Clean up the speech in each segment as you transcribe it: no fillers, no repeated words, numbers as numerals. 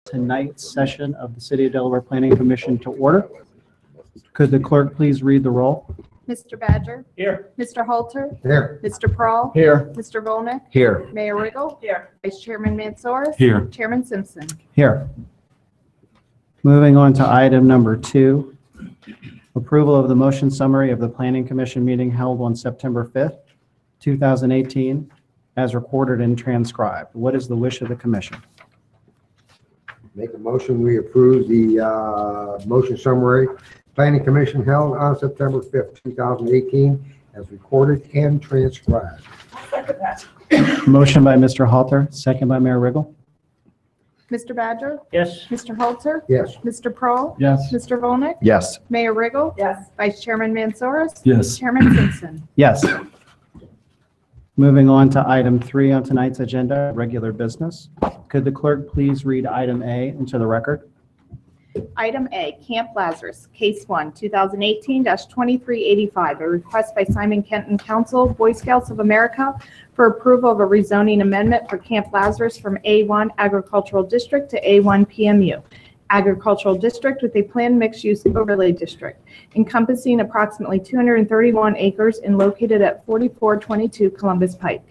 Tonight's session of the City of Delaware Planning Commission to order. Could the clerk please read the roll? Mr. Badger. Here. Mr. Halter. Here. Mr. Prawl. Here. Mr. Volnick. Here. Mayor Riggle. Here. Vice Chairman Mansoris. Here. Chairman Simpson. Here. Moving on to item number 2, approval of the motion summary of the Planning Commission meeting held on September 5th, 2018, as recorded and transcribed. What is the wish of the commission? Make a motion, we approve the motion summary. Planning Commission held on September 5th, 2018, as recorded and transcribed. Motion by Mr. Halter, second by Mayor Riggle. Mr. Badger. Yes. Mr. Halter. Yes. Mr. Prawl. Yes. Mr. Volnick. Yes. Mayor Riggle. Yes. Vice Chairman Mansoris. Yes. Chairman Simpson. Yes. Moving on to item 3 on tonight's agenda, regular business. Could the clerk please read item A into the record? Item A, Camp Lazarus, Case 1, 2018-2385, a request by Simon Kenton Council, Boy Scouts of America, for approval of a rezoning amendment for Camp Lazarus from A1 Agricultural District to A1 PMU. Agricultural District with a planned mixed-use overlay district encompassing approximately 231 acres and located at 4422 Columbus Pike.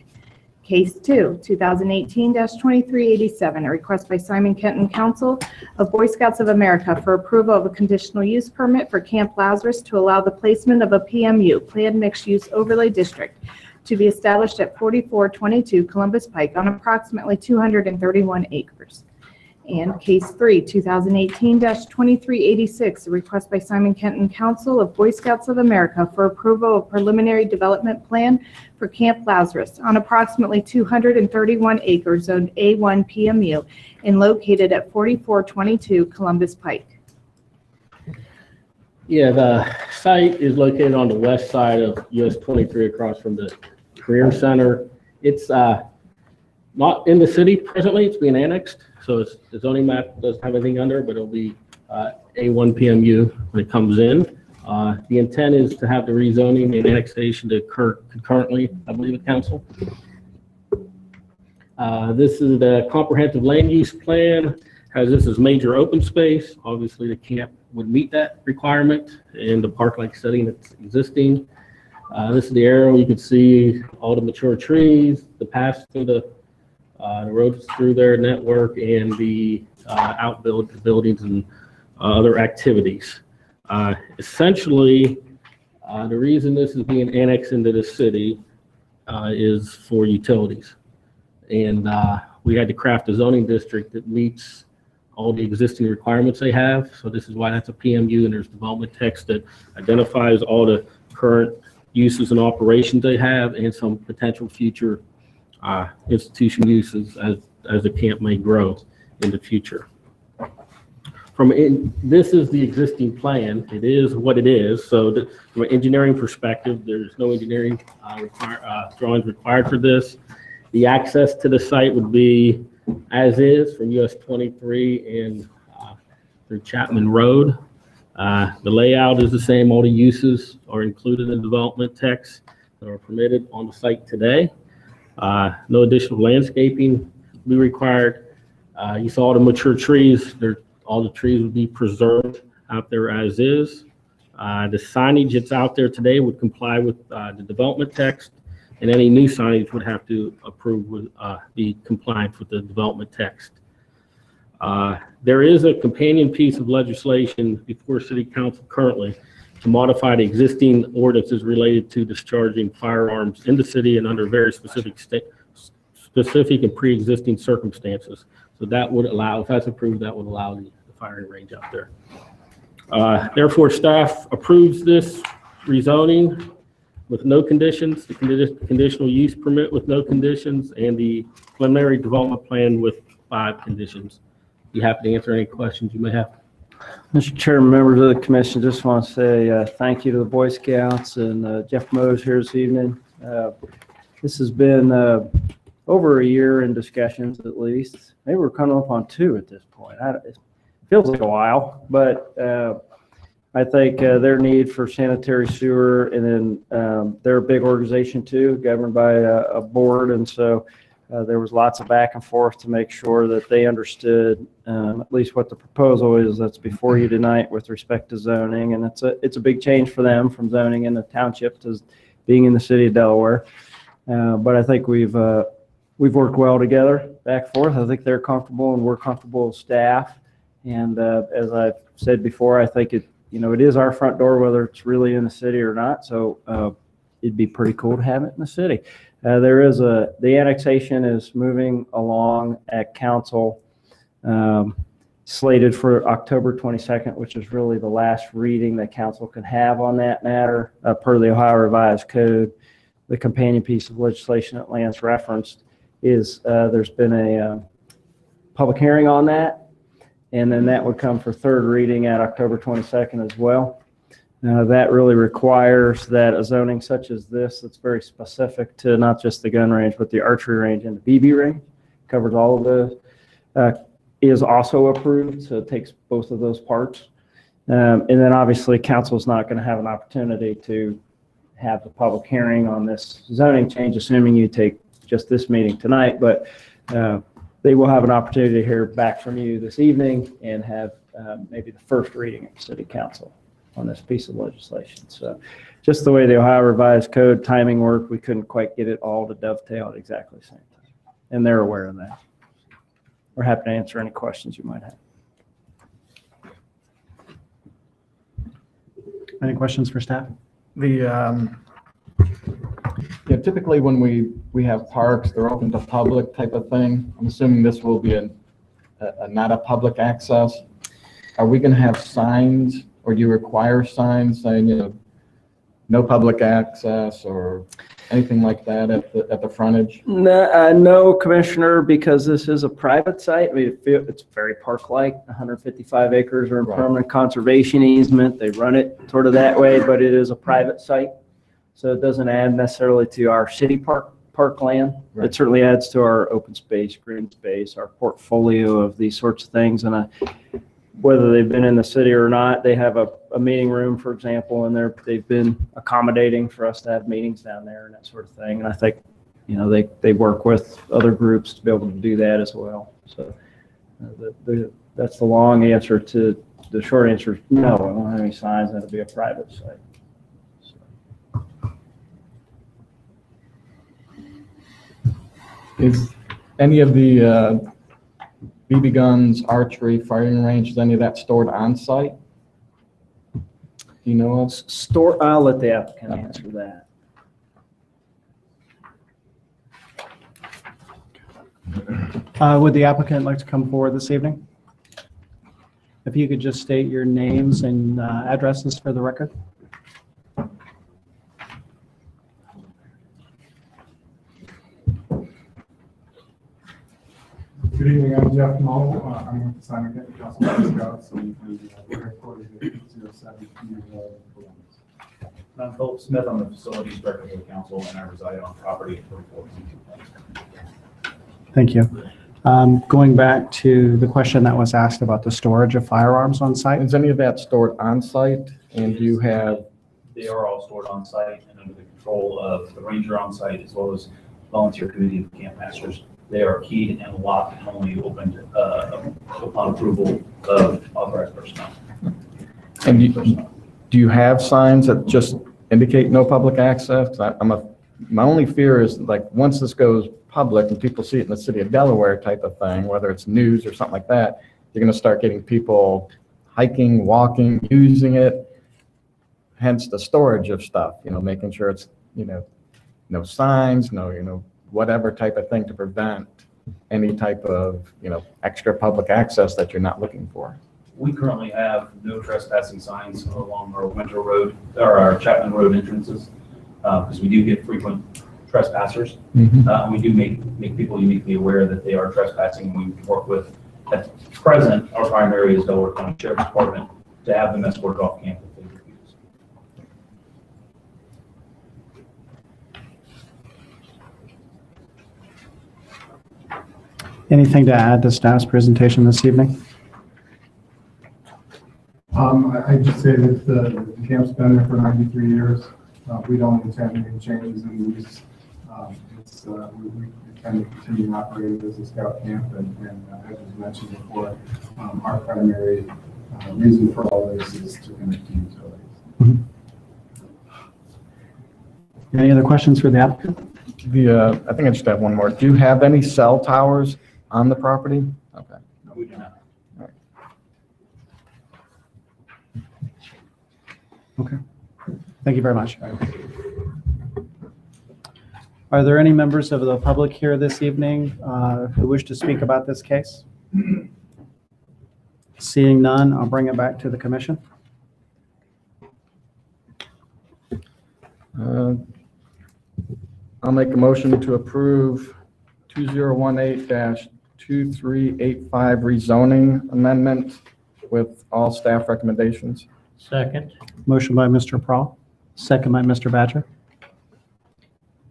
Case 2, 2018-2387, a request by Simon Kenton Council of Boy Scouts of America for approval of a conditional use permit for Camp Lazarus to allow the placement of a PMU, planned mixed-use overlay district, to be established at 4422 Columbus Pike on approximately 231 acres. And Case 3, 2018-2386, a request by Simon Kenton Council of Boy Scouts of America for approval of preliminary development plan for Camp Lazarus on approximately 231 acres zoned A1 PMU and located at 4422 Columbus Pike. Yeah, the site is located on the west side of US 23 across from the Career Center. It's not in the city presently, it's being annexed. So the zoning map doesn't have anything under, but it'll be A1 PMU when it comes in. The intent is to have the rezoning and annexation to occur concurrently, I believe, at council. This is the comprehensive land use plan. Has this as major open space. Obviously, the camp would meet that requirement in the park-like setting that's existing. This is the arrow. You can see all the mature trees, the paths to the roads through their network, and the buildings and other activities. Essentially, the reason this is being annexed into the city is for utilities. And we had to craft a zoning district that meets all the existing requirements they have. So this is why that's a PMU, and there's development text that identifies all the current uses and operations they have and some potential future institution uses as the camp may grow in the future. This is the existing plan. It is what it is. So from an engineering perspective, there's no engineering drawings required for this. The access to the site would be as is from US 23 and through Chapman Road. The layout is the same. All the uses are included in the development text that are permitted on the site today. No additional landscaping will be required. You saw the mature trees. All the trees would be preserved out there as is. The signage that's out there today would comply with the development text, and any new signage would have to be compliant with the development text. There is a companion piece of legislation before City Council currently to modify the existing ordinances related to discharging firearms in the city and under very specific and pre-existing circumstances. So that would allow, if that's approved, that would allow the firing range out there. Therefore, staff approves this rezoning with no conditions, the conditional use permit with no conditions, and the preliminary development plan with 5 conditions. Be happy to answer any questions you may have. Mr. Chairman, members of the commission, just want to say thank you to the Boy Scouts and Jeff Mose here this evening. This has been over a year in discussions, at least. Maybe we're coming up on 2 at this point. It feels like a while, but I think their need for sanitary sewer, and then they're a big organization too, governed by a board, and so There was lots of back and forth to make sure that they understood at least what the proposal is that's before you tonight with respect to zoning. And it's a big change for them from zoning in the township to being in the city of Delaware. But I think we've worked well together back and forth. I think they're comfortable and we're comfortable as staff. And as I've said before, I think it is our front door, whether it's really in the city or not. So it'd be pretty cool to have it in the city. The annexation is moving along at council, slated for October 22nd, which is really the last reading that council can have on that matter, per the Ohio Revised Code. The companion piece of legislation that Lance referenced is there's been a public hearing on that, and then that would come for third reading at October 22nd as well. That really requires that a zoning such as this, that's very specific to not just the gun range, but the archery range and the BB range, covers all of those, is also approved. So it takes both of those parts. And then obviously council's not going to have an opportunity to have the public hearing on this zoning change, assuming you take just this meeting tonight, but they will have an opportunity to hear back from you this evening and have maybe the first reading of city council on this piece of legislation. So just the way the Ohio Revised Code timing worked, we couldn't quite get it all to dovetail at exactly the same time. And they're aware of that. We're happy to answer any questions you might have. Any questions for staff? Typically when we have parks, they're open to public type of thing. I'm assuming this will be a not a public access. Are we going to have signs, or do you require signs saying, no public access or anything like that at the frontage? No, Commissioner, because this is a private site. I mean, it's very park-like. 155 acres are in Right. permanent conservation easement. They run it sort of that way, but it is a private site. So it doesn't add necessarily to our city parkland. Right. It certainly adds to our open space, green space, our portfolio of these sorts of things. And whether they've been in the city or not, they have a meeting room, for example, and they've been accommodating for us to have meetings down there and that sort of thing. And I think, they work with other groups to be able to do that as well. So that's the long answer to the short answer is no, I don't have any signs that it'll be a private site. Is any of the BB guns, archery, firing range, is any of that stored on site? Do you know of? I'll let the applicant answer that. Would the applicant like to come forward this evening? If you could just state your names and addresses for the record. Good evening, I'm Jeff Knoll. I'm with the Simon County Council of Scouts, and we're headquartered at 07 Columbus. I'm Philip Smith. I'm the facilities director for the council, and I reside on property at 44. Thank you. Going back to the question that was asked about the storage of firearms on site. Is any of that stored on site? And do you have, They are all stored on site and under the control of the ranger on site, as well as volunteer committee of camp masters. They are keyed and locked and only opened upon approval of authorized personnel. and do you have signs that just indicate no public access? 'Cause my only fear is like once this goes public and people see it in the city of Delaware type of thing, whether it's news or something like that, you're going to start getting people hiking, walking, using it. Hence the storage of stuff, making sure it's, no signs, no, whatever type of thing to prevent any type of, extra public access that you're not looking for. We currently have no trespassing signs along our Winter Road or our Chapman Road entrances because we do get frequent trespassers. We do make people uniquely aware that they are trespassing. We work with, at present, our primary is Delaware County Sheriff's Department to have them escorted off campus. Anything to add to staff's presentation this evening? I just say that the camp's been there for 93 years. We don't intend any changes in these. We kind of continue to operate as a scout camp, and as was mentioned before, our primary reason for all this is to connect to utilities. Any other questions for the applicant? I think I just have one more. Do you have any cell towers on the property? Okay. No, we do not. Okay. Thank you very much. Are there any members of the public here this evening who wish to speak about this case? Seeing none, I'll bring it back to the commission. I'll make a motion to approve 2018-2385 rezoning amendment with all staff recommendations. Second. Motion by Mr. Prohl, second by Mr. Badger.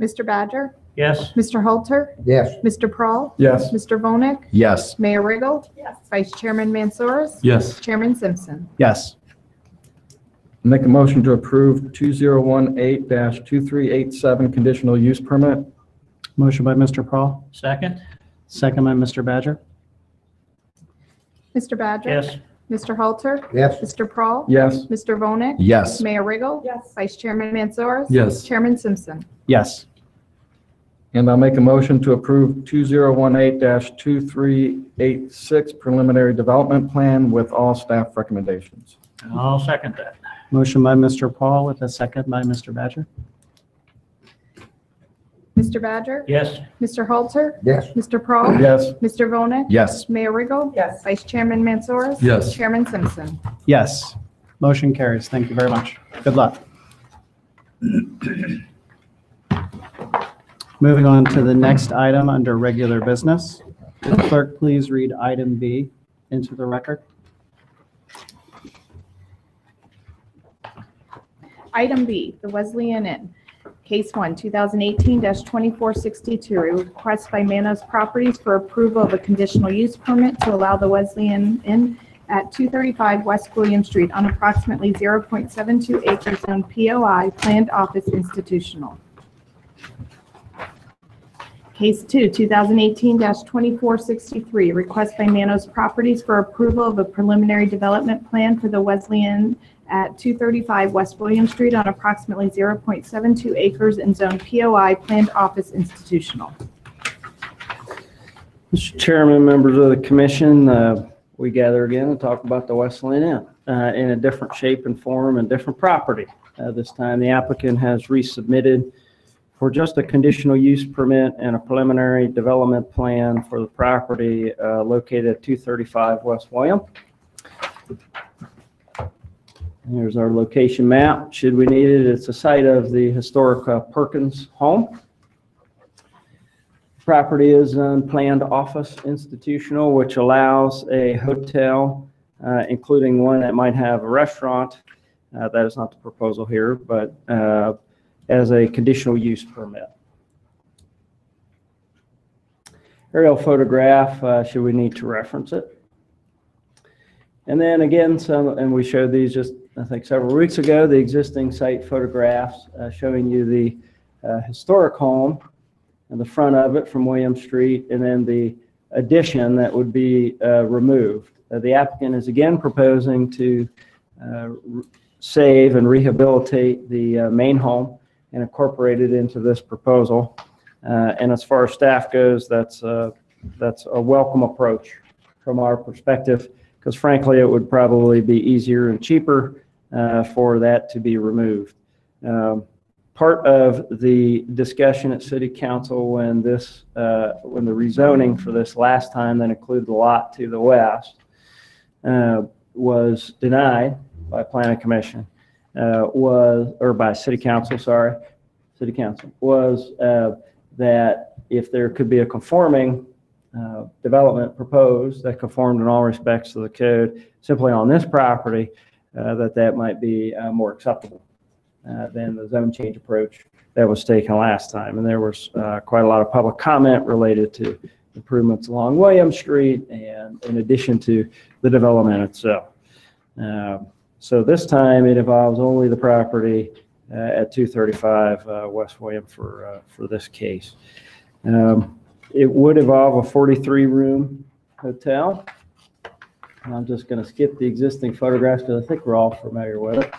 Mr. Badger? Yes. Mr. Halter? Yes. Mr. Prohl? Yes. Mr. Volnick? Yes. Mayor Riggle? Yes. Vice Chairman Mansoris? Yes. Chairman Simpson? Yes. Make a motion to approve 2018-2387 conditional use permit. Motion by Mr. Prohl, Second. second by Mr. Badger. Mr. Badger? Yes. Mr. Halter? Yes. Mr. Prohl? Yes. Mr. Volnick? Yes. Mayor Riggle? Yes. Vice Chairman Mansoris? Yes. Chairman Simpson? Yes. And I'll make a motion to approve 2018-2386 preliminary development plan with all staff recommendations. I'll second that. Motion by Mr. Paul with a second by Mr. Badger. Mr. Badger? Yes. Mr. Halter? Yes. Mr. Prohl? Yes. Mr. Volnick? Yes. Mayor Riggle? Yes. Vice Chairman Mansoris? Yes. Chairman Simpson? Yes. Motion carries. Thank you very much. Good luck. Moving on to the next item under regular business. Will the clerk please read item B into the record? Item B, the Wesleyan Inn. Case 1, 2018-2462, request by Manos Properties for approval of a conditional use permit to allow the Wesleyan Inn at 235 West William Street on approximately 0.72 acres zone POI, planned office institutional. Case 2, 2018-2463, request by Manos Properties for approval of a preliminary development plan for the Wesleyan at 235 West William Street on approximately 0.72 acres in zone POI, planned office institutional. Mr. Chairman, members of the commission, we gather again and talk about the Wesleyan Inn in a different shape and form and different property. This time the applicant has resubmitted for just a conditional use permit and a preliminary development plan for the property located at 235 West William. Here's our location map. Should we need it, it's the site of the historic Perkins home. Property is planned office institutional, which allows a hotel, including one that might have a restaurant. That is not the proposal here, but as a conditional use permit. Aerial photograph, should we need to reference it. And then again, and we showed these just, I think, several weeks ago, the existing site photographs showing you the historic home and the front of it from William Street, and then the addition that would be removed. The applicant is again proposing to save and rehabilitate the main home and incorporate it into this proposal. And as far as staff goes, that's a welcome approach from our perspective, because frankly, it would probably be easier and cheaper for that to be removed. Part of the discussion at City Council when the rezoning for this last time that included the lot to the west was denied by Planning Commission, or by City Council, sorry, City Council, was that if there could be a conforming development proposed that conformed in all respects to the code simply on this property, that might be more acceptable than the zone change approach that was taken last time. And there was quite a lot of public comment related to improvements along William Street and in addition to the development itself. So this time it involves only the property at 235 West William for this case. It would involve a 43-room hotel. I'm just going to skip the existing photographs because I think we're all familiar with it.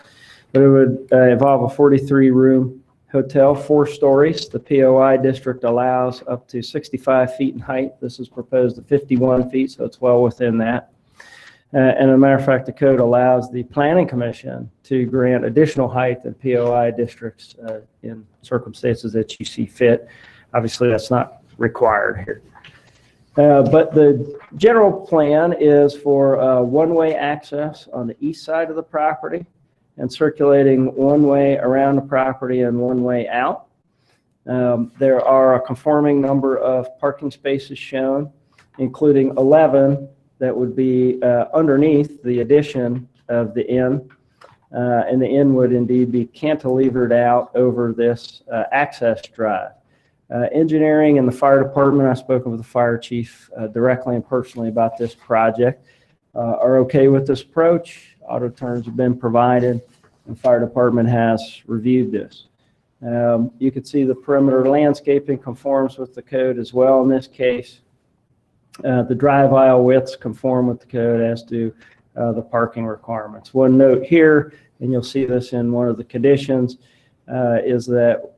But it would involve a 43-room hotel, 4 stories. The POI district allows up to 65 feet in height. This is proposed at 51 feet, so it's well within that. And as a matter of fact, the code allows the Planning Commission to grant additional height in POI districts in circumstances that you see fit. Obviously, that's not required here. But the general plan is for one-way access on the east side of the property and circulating one way around the property and one way out. There are a conforming number of parking spaces shown, including 11 that would be underneath the addition of the inn. And the inn would indeed be cantilevered out over this access drive. Engineering and the fire department, I've spoken with the fire chief directly and personally about this project, are okay with this approach. Auto turns have been provided, and the fire department has reviewed this. You can see the perimeter landscaping conforms with the code as well in this case. The drive aisle widths conform with the code, as do the parking requirements. One note here, and you'll see this in one of the conditions, is that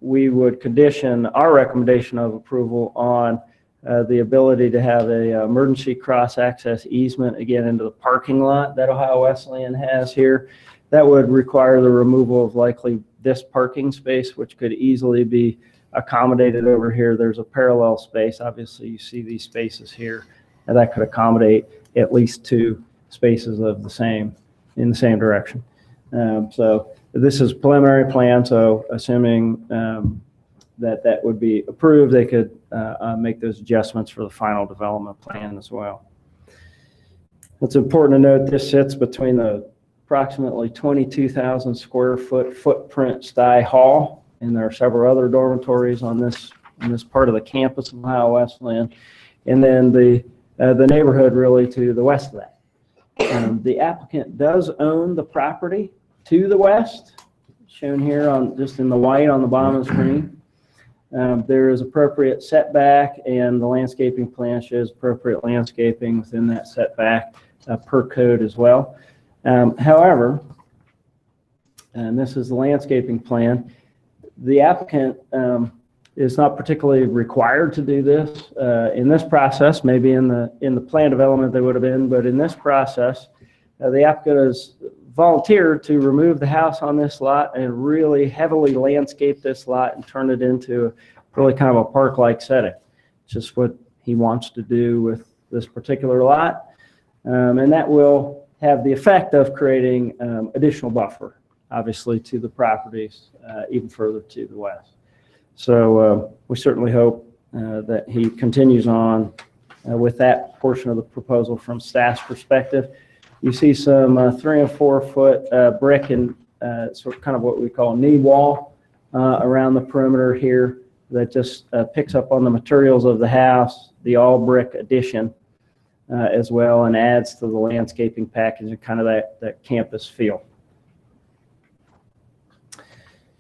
we would condition our recommendation of approval on the ability to have a emergency cross-access easement, again, into the parking lot that Ohio Wesleyan has here. That would require the removal of likely this parking space, which could easily be accommodated over here. There's a parallel space. Obviously, you see these spaces here, and that could accommodate at least 2 spaces of the same, in the same direction. So this is preliminary plan, so assuming that would be approved, they could make those adjustments for the final development plan as well. It's important to note this sits between the approximately 22,000 square foot footprint Stye Hall, and there are several other dormitories on this part of the campus of Ohio Wesleyan, and then the neighborhood really to the west of that. The applicant does own the property to the west, shown here on just in the white on the bottom of the screen. There is appropriate setback, and the landscaping plan shows appropriate landscaping within that setback per code as well. However, and this is the landscaping plan, the applicant is not particularly required to do this in this process. Maybe in the plan development they would have been, but in this process, the applicant has volunteered to remove the house on this lot and really heavily landscape this lot and turn it into really kind of a park-like setting. It's just what he wants to do with this particular lot, and that will have the effect of creating additional buffer, obviously, to the properties even further to the west. So we certainly hope that he continues on with that portion of the proposal from staff's perspective. You see some 3 and 4 foot brick and sort of kind of what we call knee wall around the perimeter here that just picks up on the materials of the house, the all brick addition as well, and adds to the landscaping package and kind of that campus feel.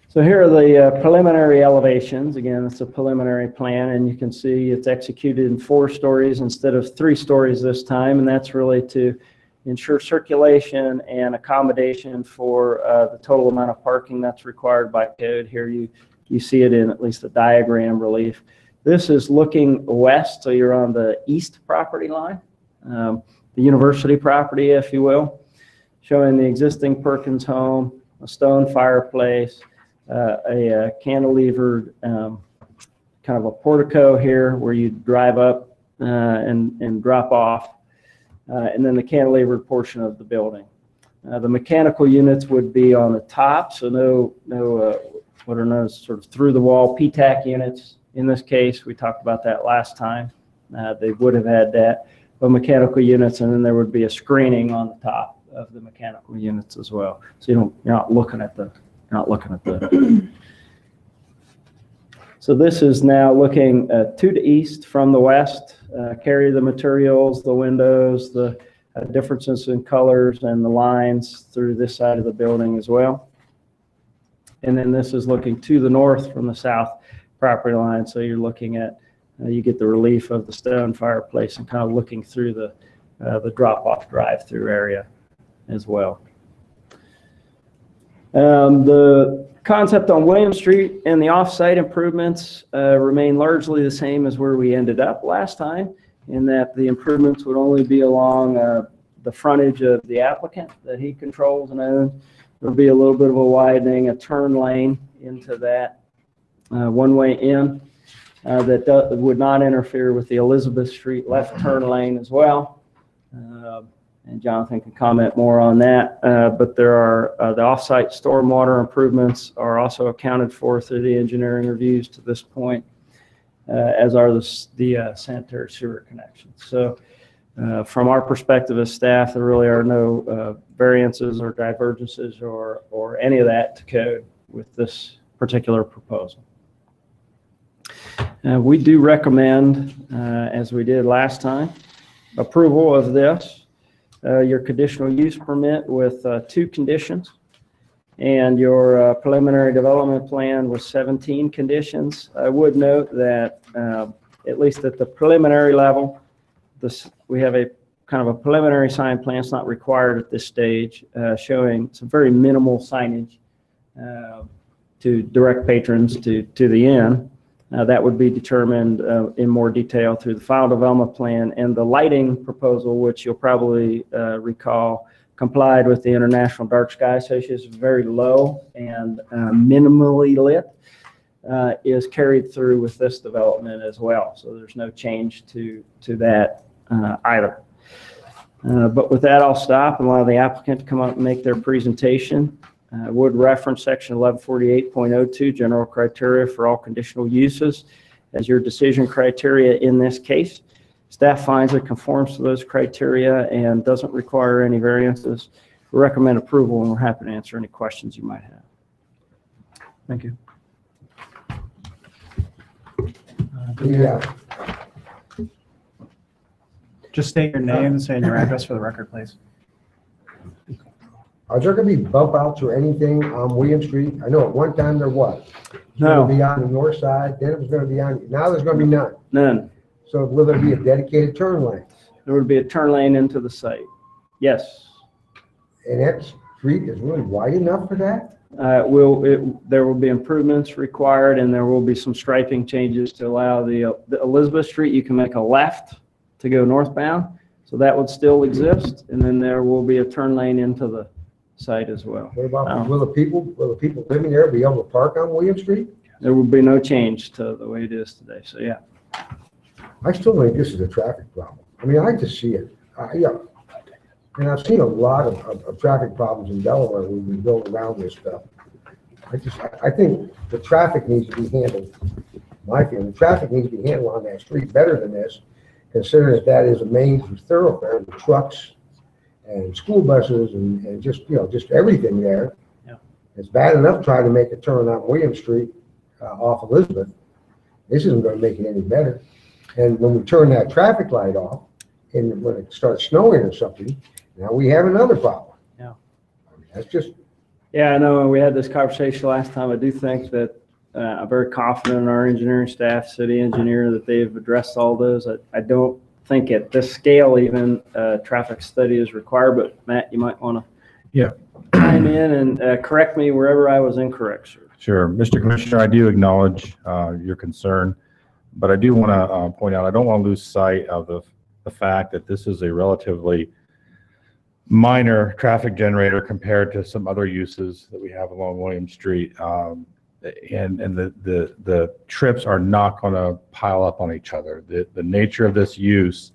So here are the preliminary elevations. Again, it's a preliminary plan, and you can see it's executed in 4 stories instead of 3 stories this time, and that's really to ensure circulation and accommodation for the total amount of parking that's required by code. Here you see it in at least a diagram relief. This is looking west, so you're on the east property line, the university property, if you will, showing the existing Perkins home, a stone fireplace, a cantilevered kind of a portico here where you drive up and drop off, and then the cantilevered portion of the building. The mechanical units would be on the top, so no what are known as sort of through the wall PTAC units. In this case, we talked about that last time. They would have had that, but mechanical units, and then there would be a screening on the top of the mechanical units as well. So you're not looking at the So this is now looking to the east from the west. Carry the materials, the windows, the differences in colors and the lines through this side of the building as well. And then this is looking to the north from the south property line. So you're looking at, you get the relief of the stone fireplace and kind of looking through the drop-off drive-through area as well. The concept on William Street and the off-site improvements remain largely the same as where we ended up last time, in that the improvements would only be along the frontage of the applicant that he controls and owns. There'll be a little bit of a widening, a turn lane into that one-way in that would not interfere with the Elizabeth Street left turn lane as well. And Jonathan can comment more on that. But there are the off-site stormwater improvements are also accounted for through the engineering reviews to this point, as are the sanitary sewer connections. So from our perspective as staff, there really are no variances or divergences or any of that to code with this particular proposal. We do recommend, as we did last time, approval of this, your conditional use permit with 2 conditions, and your preliminary development plan with 17 conditions. I would note that at least at the preliminary level, we have a kind of a preliminary sign plan. It's not required at this stage, showing some very minimal signage to direct patrons to the inn. That would be determined in more detail through the final development plan, and the lighting proposal, which you'll probably recall complied with the International Dark Sky Association, very low and minimally lit, is carried through with this development as well. So there's no change to that either. But with that, I'll stop and allow the applicant to come up and make their presentation. I would reference section 1148.02, general criteria for all conditional uses, as your decision criteria in this case. Staff finds it conforms to those criteria and doesn't require any variances. We recommend approval, and we're happy to answer any questions you might have. Thank you. Yeah. Just state your name and your address for the record, please. Are there going to be bump outs or anything on William Street? I know at one time there was. It was No. going to be on the north side, then it was going to be on, now there's going to be none. None. So will there be a dedicated turn lane? There would be a turn lane into the site. Yes. And that street is really wide enough for that? There will be improvements required, and there will be some striping changes to allow the Elizabeth Street. You can make a left to go northbound, so that would still exist, and then there will be a turn lane into the site as well. What about, will the people living there be able to park on William Street? There will be no change to the way it is today. So yeah. I still think this is a traffic problem. I mean, I just see it. Yeah. And I've seen a lot of traffic problems in Delaware when we build around this stuff. I think the traffic needs to be handled, my feeling, the traffic needs to be handled on that street better than this, considering that is a major thoroughfare with trucks and school buses and just, you know, just everything there. Yeah. It's bad enough trying to make a turn on William Street off Elizabeth. This isn't going to make it any better. And when we turn that traffic light off, and when it starts snowing or something, now we have another problem. Yeah. I mean, that's just. Yeah, I know we had this conversation last time. I do think that I'm very confident in our engineering staff, city engineer, that they've addressed all those. I don't think at this scale even traffic study is required, but Matt, you might want to chime in and correct me wherever I was incorrect, sir. Sure. Mr. Commissioner, I do acknowledge your concern, but I do want to point out, I don't want to lose sight of the fact that this is a relatively minor traffic generator compared to some other uses that we have along William Street. And the trips are not going to pile up on each other. The nature of this use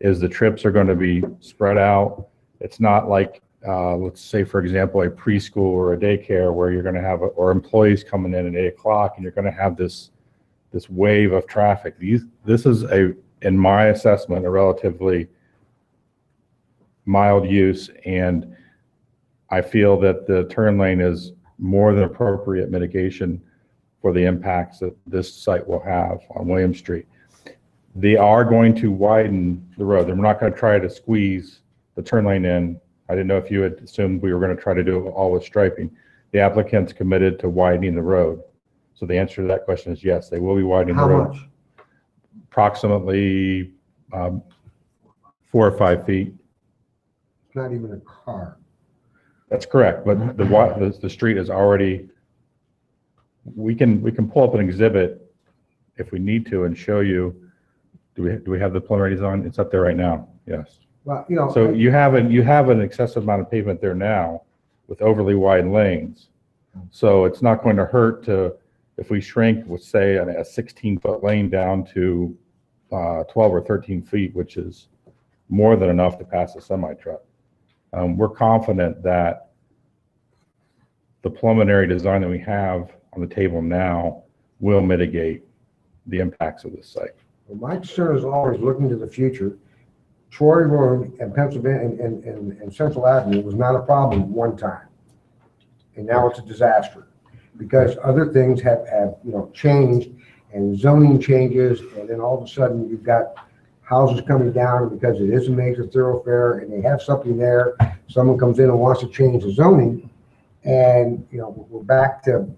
is the trips are going to be spread out. It's not like, let's say, for example, a preschool or a daycare where you're going to have, or employees coming in at 8 o'clock, and you're going to have this wave of traffic. This is in my assessment, a relatively mild use, and I feel that the turn lane is more than appropriate mitigation for the impacts that this site will have on William Street. They are going to widen the road. They're not going to try to squeeze the turn lane in. I didn't know if you had assumed we were going to try to do it all with striping. the applicant's committed to widening the road. So the answer to that question is yes, they will be widening the How road. much? Approximately 4 or 5 feet. It's not even a car. That's correct, but the street is already, we can pull up an exhibit if we need to and show you, do we have the preliminary design? It's up there right now, yes. Well, you know. So you have an excessive amount of pavement there now with overly wide lanes. So it's not going to hurt if we shrink with, say, a 16-foot lane down to 12 or 13 feet, which is more than enough to pass a semi-truck. We're confident that the preliminary design that we have on the table now will mitigate the impacts of this site. Well, my concern is always looking to the future. Troy Road and Pennsylvania and Central Avenue was not a problem at one time. And now it's a disaster because other things have changed and zoning changes. And then all of a sudden you've got houses coming down because it is a major thoroughfare and they have something there. Someone comes in and wants to change the zoning. And, we're back to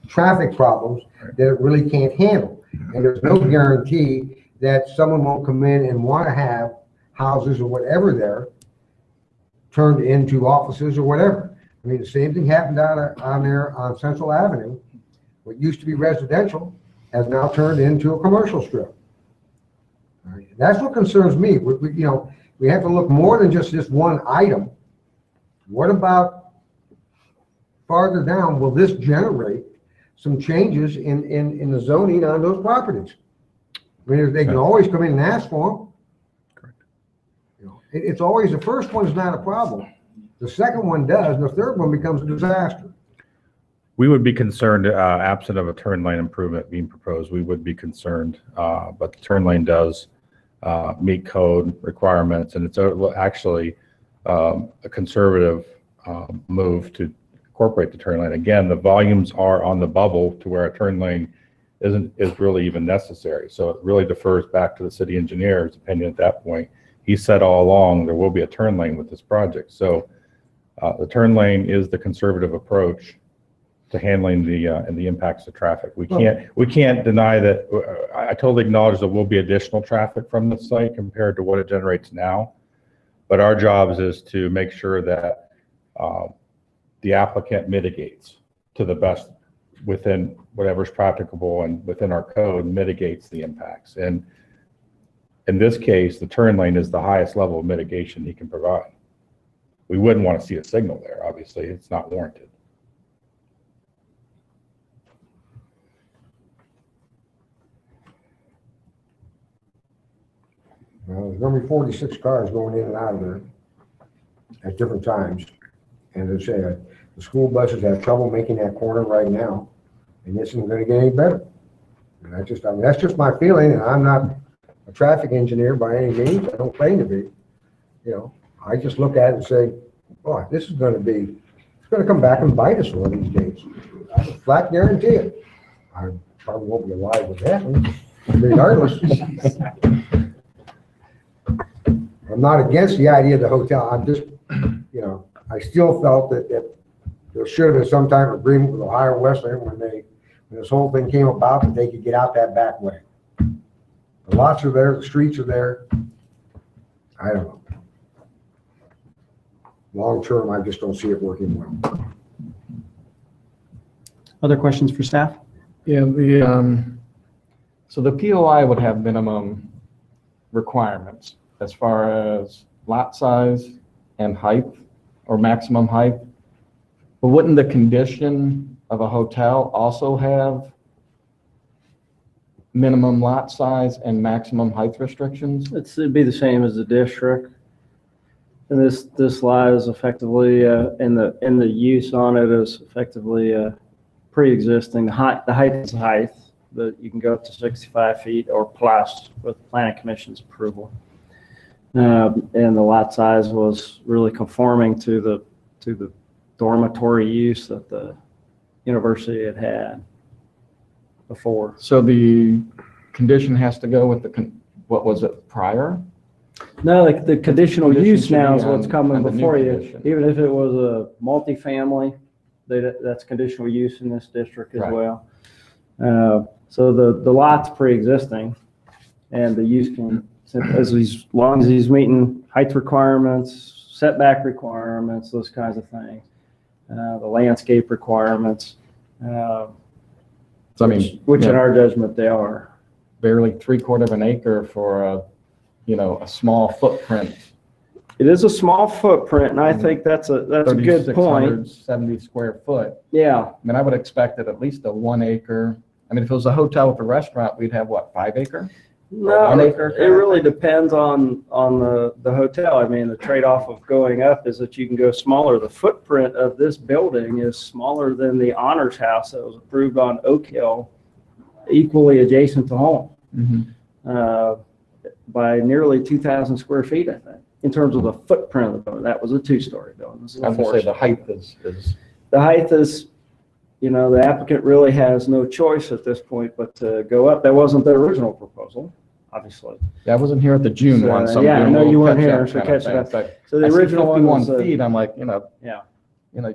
traffic problems that it really can't handle. And there's no guarantee that someone won't come in and want to have houses or whatever there turned into offices or whatever. I mean, the same thing happened on there on Central Avenue. What used to be residential has now turned into a commercial strip. All right. That's what concerns me. We have to look more than just this one item. What about farther down? Will this generate some changes in the zoning on those properties? I mean, they can always come in and ask for them. Correct. It's always the first one's not a problem. The second one does, and the third one becomes a disaster. We would be concerned, absent of a turn lane improvement being proposed, we would be concerned, but the turn lane does meet code requirements, and it's actually a conservative move to incorporate the turn lane. Again, the volumes are on the bubble to where a turn lane is really even necessary. So it really defers back to the city engineer's opinion at that point. He said all along there will be a turn lane with this project. So the turn lane is the conservative approach to handling the impacts of traffic. We can't deny that. I totally acknowledge there will be additional traffic from the site compared to what it generates now, but our job is to make sure that the applicant mitigates to the best within whatever's practicable and within our code mitigates the impacts. And in this case, the turn lane is the highest level of mitigation he can provide. We wouldn't want to see a signal there. Obviously, it's not warranted. Well, there's going to be 46 cars going in and out of there at different times. And as I say, the school buses have trouble making that corner right now, and this isn't going to get any better. And that's just my feeling, and I'm not a traffic engineer by any means. I don't claim to be. I just look at it and say, boy, this is going to come back and bite us one of these days. I have a flat guarantee it. I probably won't be alive with that one, regardless. I'm not against the idea of the hotel. I'm just, I still felt that there should have been some type of agreement with Ohio Wesleyan when this whole thing came about that they could get out that back way. The lots are there, the streets are there. I don't know. Long term, I just don't see it working well. Other questions for staff? Yeah, so the POI would have minimum requirements as far as lot size and height or maximum height. But wouldn't the condition of a hotel also have minimum lot size and maximum height restrictions? It'd be the same as the district. And this lot is effectively, in the use on it is effectively pre-existing. The height is height, but you can go up to 65 feet or plus with the planning commission's approval. And the lot size was really conforming to the dormitory use that the university had before. So the condition has to go with what was it prior? No, like the conditional Condition use should now be is what's on coming the new before you. condition. Even if it was a multifamily, That's conditional use in this district as Right. well. So the lot's pre-existing, and the use can, as long as he's meeting height requirements, setback requirements, those kinds of things, the landscape requirements, So I mean, which in yeah, our judgment they are. barely 3/4 of an acre for a, a small footprint. It is a small footprint, and I think that's a good point. 3,670 square foot. Yeah, I mean, I would expect at least a 1 acre. I mean, if it was a hotel with a restaurant, we'd have what, 5 acre? no, 1 acre? it really depends on the hotel. I mean, the trade-off of going up is that you can go smaller. The footprint of this building is smaller than the Honors House that was approved on Oak Hill, equally adjacent to home, by nearly 2,000 square feet, I think, in terms of the footprint of the building. That was a 2-story building. This is a I was gonna say the 4-story. height is The height is, the applicant really has no choice at this point but to go up. That wasn't the original proposal, obviously. yeah, I wasn't here at the June So, one, so I'm yeah, I doing a know little you weren't catch-up here, so kind of catch it up. thing, but So the I see original one 51 was, feet, I'm like, yeah.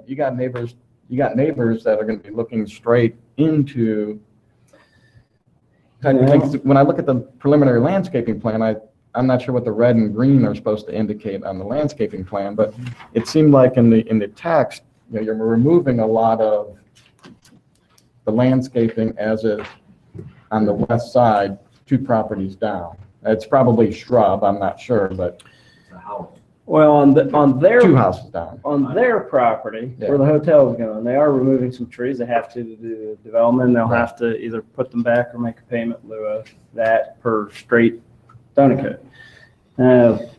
you got neighbors that are going to be looking straight into. When I look at the preliminary landscaping plan, I'm not sure what the red and green are supposed to indicate on the landscaping plan, but it seemed like in the text, you're removing a lot of the landscaping as it on the west side, 2 properties down. It's probably shrub, I'm not sure, but Well, on their 2 houses down. on their property Yeah. where the hotel is going, they are removing some trees. They have to do development. They'll have to either put them back or make a payment in lieu of that per straight zoning code.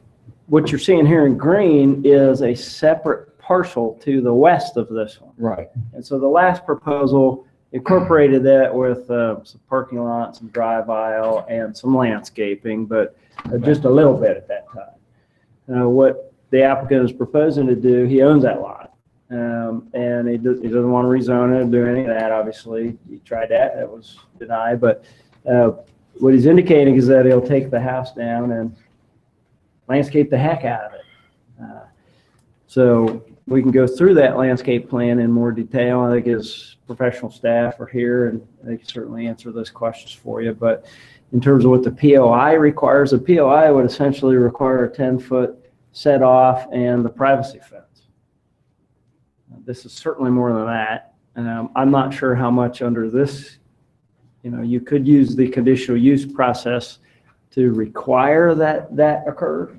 What you're seeing here in green is a separate parcel to the west of this one. Right. And so the last proposal incorporated that with some parking lot, some drive aisle, and some landscaping, but just a little bit at that time. What the applicant is proposing to do, he owns that lot. And he doesn't want to rezone it or do any of that, obviously. He tried that was denied. But what he's indicating is that he'll take the house down and landscape the heck out of it. So we can go through that landscape plan in more detail. I think his professional staff are here and they can certainly answer those questions for you. But in terms of what the POI requires, the POI would essentially require a 10-foot set off and the privacy fence. This is certainly more than that. I'm not sure how much under this, you could use the conditional use process to require that occur.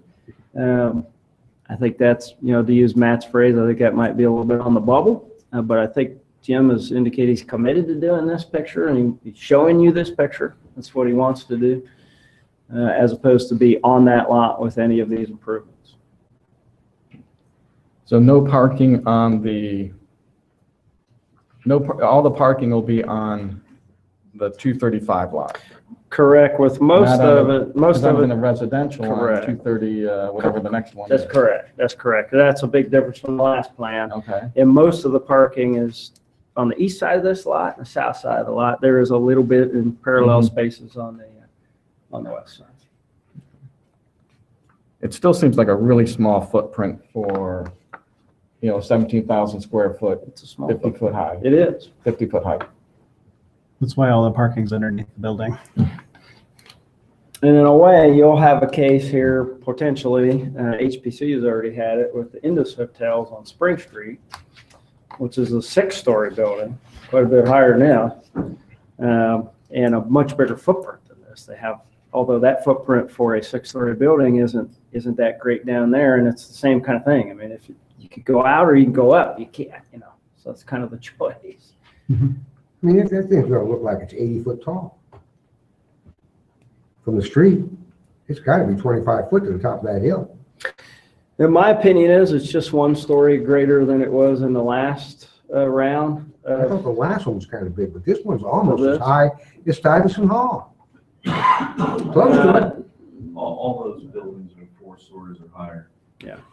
I think that's, to use Matt's phrase, I think that might be a little bit on the bubble. But I think Jim has indicated he's committed to doing this picture and he's showing you this picture. That's what he wants to do, as opposed to be on that lot with any of these improvements. So no parking on all the parking will be on the 235 lot. Correct, with most of it, In the residential on Correct. 230, whatever the next one That's is. correct, that's correct. That's a big difference from the last plan. Okay. And most of the parking is on the east side of this lot and the south side of the lot. There is a little bit in parallel spaces on the west side. It still seems like a really small footprint for, 17,000 square foot, It's a small 50 footprint. foot high, It is. 50 foot high. That's why all the parking's underneath the building. And in a way, you'll have a case here potentially, HPC has already had it with the Indus Hotels on Spring Street, which is a 6-story building, quite a bit higher now, and a much bigger footprint than this. They have, although that footprint for a 6-story building isn't that great down there, and it's the same kind of thing. I mean, if you could go out or you can go up, you can't, so it's kind of the choice. I mean, that thing's gonna look like it's 80 foot tall. From the street, it's gotta be 25 foot to the top of that hill. In my opinion it's just 1 story greater than it was in the last round. I thought the last one was kind of big, but this one's almost This? as high as Stuyvesant Hall. Close to it. All those buildings are 4 stories or higher.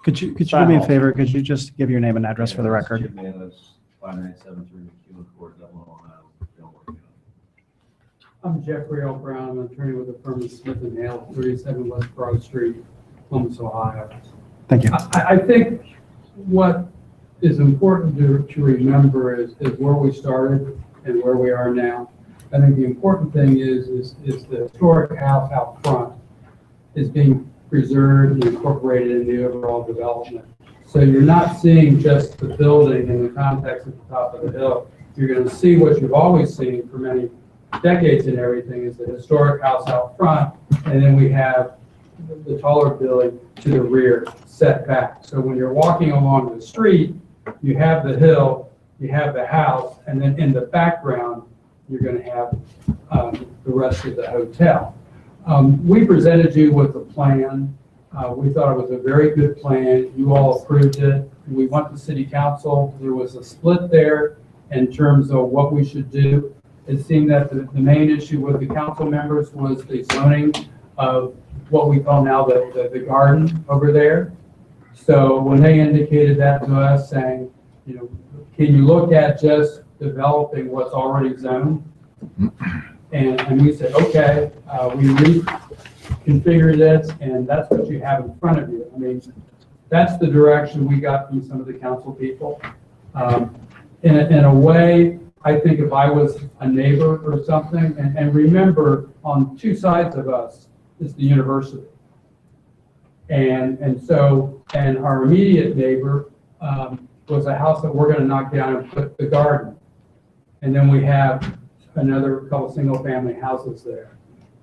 Could you do me a favor? Could you just give your name and address for the record? Jim Manis, 5973 McEwen Court, Dublin, Ohio, Delaware. I'm Jeffrey L. Brown, I'm an attorney with the firm of Smith & Hale, 37 West Broad Street, Columbus, Ohio. Thank you. I think what is important to remember is where we started and where we are now. I think the important thing is the historic house out front is being preserved and incorporated in the overall development. So you're not seeing just the building in the context of the top of the hill. You're going to see what you've always seen for many decades and everything is the historic house out front, and then we have the taller building to the rear set back. So when you're walking along the street, you have the hill, you have the house, and then in the background, you're going to have the rest of the hotel. We presented you with a plan. We thought it was a very good plan. You all approved it. We went to city council. There was a split there in terms of what we should do. It seemed that the main issue with the council members was the zoning of what we call now the garden over there. So when they indicated that to us saying, you know, can you look at just developing what's already zoned? And we said, okay, we reconfigured it, and that's what you have in front of you. I mean, that's the direction we got from some of the council people. In a way, I think if I was a neighbor or something, and remember, on two sides of us is the university. And our immediate neighbor was a house that we're going to knock down and put the garden. And then we have another couple single-family houses there.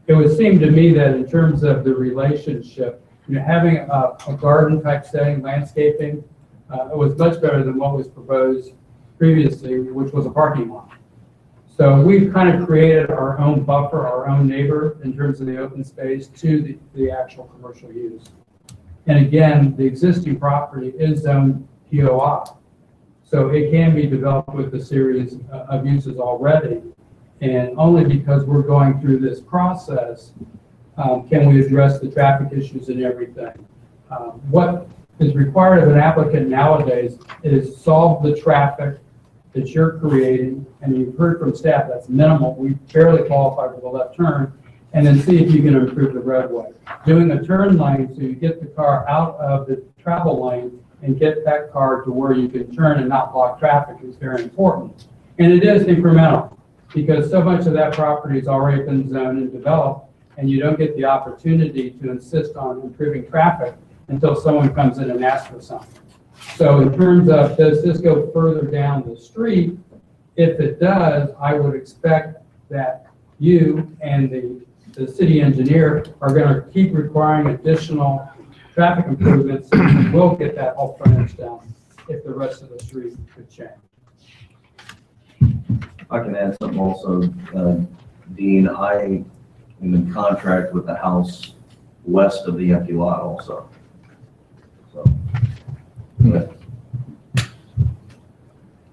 It would seem to me that in terms of the relationship, you know, having a garden type setting, landscaping, it was much better than what was proposed previously, which was a parking lot. So we've kind of created our own buffer, our own neighbor in terms of the open space to the actual commercial use. And again, the existing property is zoned POI. So it can be developed with a series of uses already. And only because we're going through this process can we address the traffic issues and everything. What is required of an applicant nowadays is solve the traffic that you're creating, and you've heard from staff that's minimal. We barely qualify for the left turn, and then see if you can improve the roadway. Doing a turn lane so you get the car out of the travel lane and get that car to where you can turn and not block traffic is very important. And it is incremental, because so much of that property has already been zoned and developed, and you don't get the opportunity to insist on improving traffic until someone comes in and asks for something. So in terms of, does this go further down the street? If it does, I would expect that you and the city engineer are going to keep requiring additional traffic improvements. We'll get that whole frontage down if the rest of the street could change. I can add something also, Dean. I am in contract with the house west of the empty lot also. So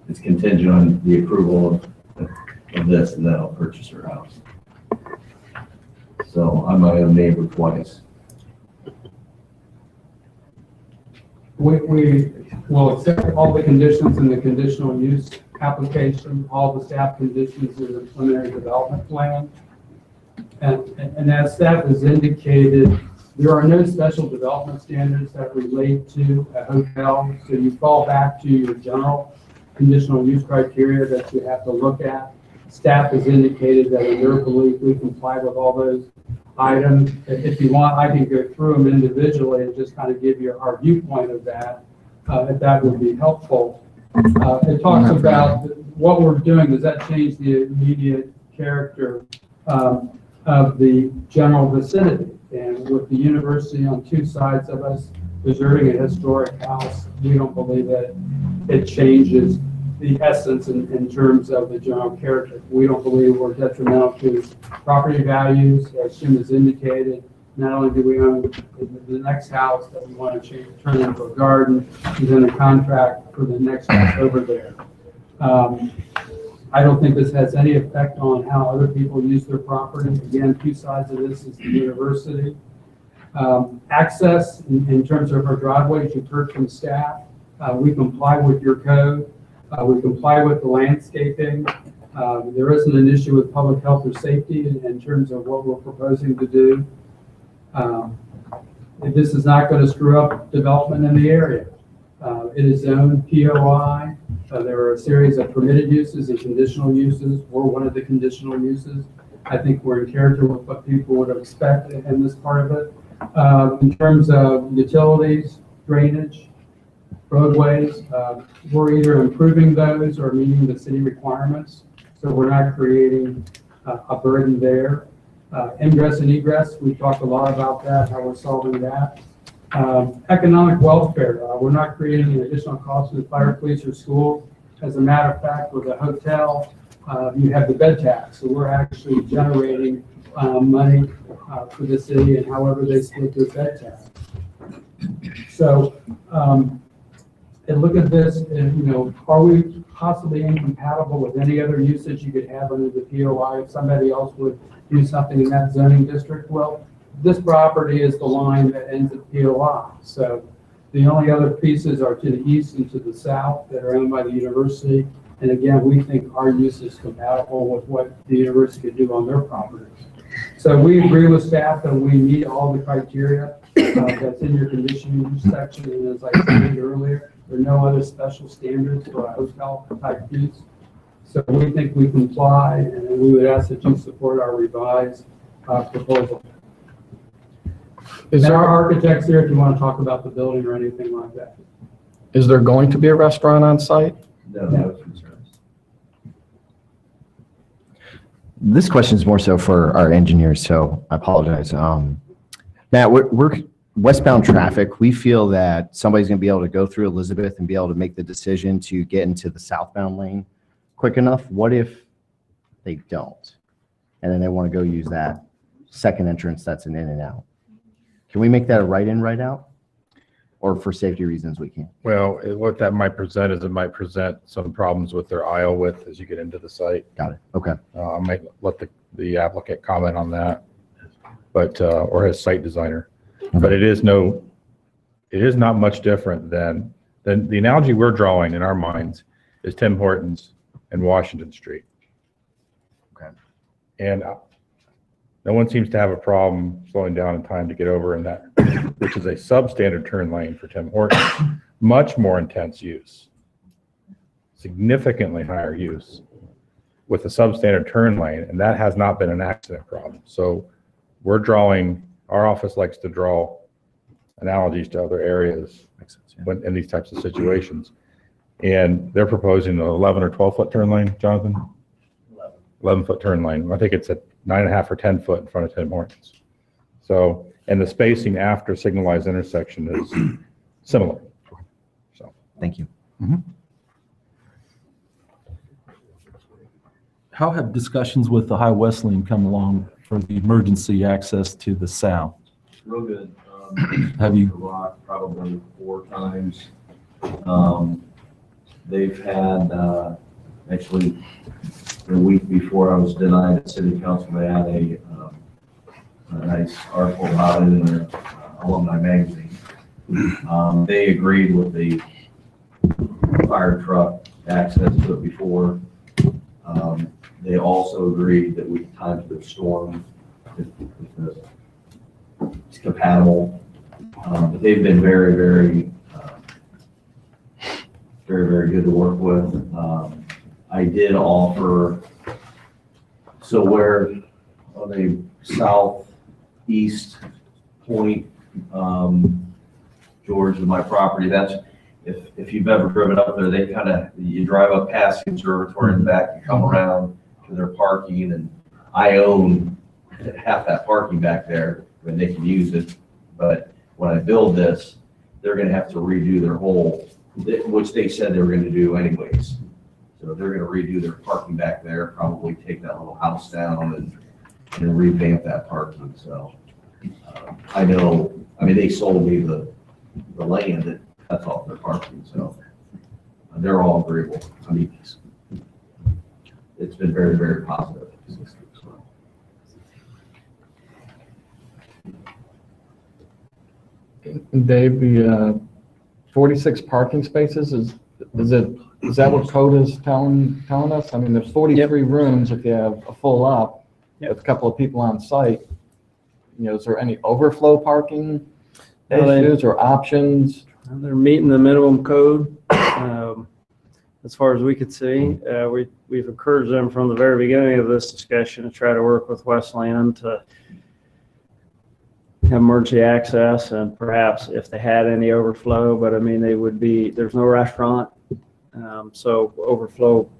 it's contingent on the approval of this, and then I'll purchase her house. So I'm my own neighbor twice. We will accept all the conditions in the conditional use application, all the staff conditions in the preliminary development plan. And as staff has indicated, there are no special development standards that relate to a hotel. So you fall back to your general conditional use criteria that you have to look at. Staff has indicated that in their belief we comply with all those items. If you want, I can go through them individually and just kind of give you our viewpoint of that, if that would be helpful. It talks about what we're doing. Does that change the immediate character of the general vicinity? And with the university on two sides of us, preserving a historic house, we don't believe that it changes the essence in terms of the general character. We don't believe we're detrimental to property values, as Jim has indicated. Not only do we own the next house that we want to turn into a garden, he's in a contract for the next house over there. I don't think this has any effect on how other people use their property. Again, two sides of this is the university. Access in terms of our driveways, you've heard from staff. We comply with your code. We comply with the landscaping. There isn't an issue with public health or safety in terms of what we're proposing to do. This is not going to screw up development in the area. It is zoned POI. There are a series of permitted uses and conditional uses. We're one of the conditional uses. I think we're in character with what people would expect in this part of it. In terms of utilities, drainage, roadways, we're either improving those or meeting the city requirements. So we're not creating a burden there. Ingress and egress, we talked a lot about that, how we're solving that. Economic welfare, we're not creating an additional cost to the fire, police, or school. As a matter of fact, with a hotel, you have the bed tax, so we're actually generating money for the city and however they split their bed tax. So, and look at this, and are we possibly incompatible with any other usage you could have under the POI if somebody else would do something in that zoning district? Well, this property is the line that ends at POI. So the only other pieces are to the east and to the south that are owned by the university. And again, we think our use is compatible with what the university could do on their properties. So we agree with staff that we meet all the criteria that's in your conditional use section. And as I stated earlier, there are no other special standards for a hotel type use. So we think we comply, and we would ask that you support our revised proposal. Is And our there, architect's here if you want to talk about the building or anything like that. is there going to be a restaurant on site? No concerns. This question is more so for our engineers, so I apologize. Matt, we're westbound traffic. We feel that somebody's going to be able to go through Elizabeth and be able to make the decision to get into the southbound lane quick enough. What if they don't? And then they want to go use that second entrance that's an in and out. Can we make that a right in, right out? Or for safety reasons, we can't? Well, what that might present is it might present some problems with their aisle width as you get into the site. Got it. Okay. I might let the applicant comment on that, but, or his site designer. But it is not much different than the analogy we're drawing in our minds is Tim Hortons and Washington Street. Okay. And no one seems to have a problem slowing down in time to get over in that, which is a substandard turn lane for Tim Hortons. Much more intense use, significantly higher use with a substandard turn lane, and that has not been an accident problem. So we're drawing, our office likes to draw analogies to other areas when in these types of situations. And they're proposing an 11 or 12 foot turn lane, Jonathan? 11 foot turn lane. I think it's at 9.5 or 10 foot in front of Tim Hortons. So, and the spacing after signalized intersection is similar. So, Thank you. How have discussions with the High West Lane come along for the emergency access to the south? Real good. Have you- Rock probably 4 times. They've had, actually, the week before I was denied at city council, they had a nice article about it in their alumni magazine. They agreed with the fire truck access to it before. They also agreed that we could time the storm if it's compatible. But they've been very, very good to work with. I did offer, so where on the southeast point, George, of my property, that's, if you've ever driven up there, they kind of, you drive up past the observatory in the back and come around to their parking, and I own half that parking back there, and they can use it. But when I build this, they're gonna have to redo their whole, which they said they were gonna do anyways. So they're gonna redo their parking back there, probably take that little house down and revamp that parking. So I know, I mean, they sold me the land that cuts off their parking, so they're all agreeable. I mean, it's been very, very positive. Dave, the 46 parking spaces, is that what code is telling us? I mean, there's 43 rooms if you have a full up with a couple of people on site. You know, is there any overflow parking issues or options? They're meeting the minimum code, as far as we could see. We've encouraged them from the very beginning of this discussion to try to work with Westland to have emergency access, and perhaps if they had any overflow, but I mean, there's no restaurant. So overflow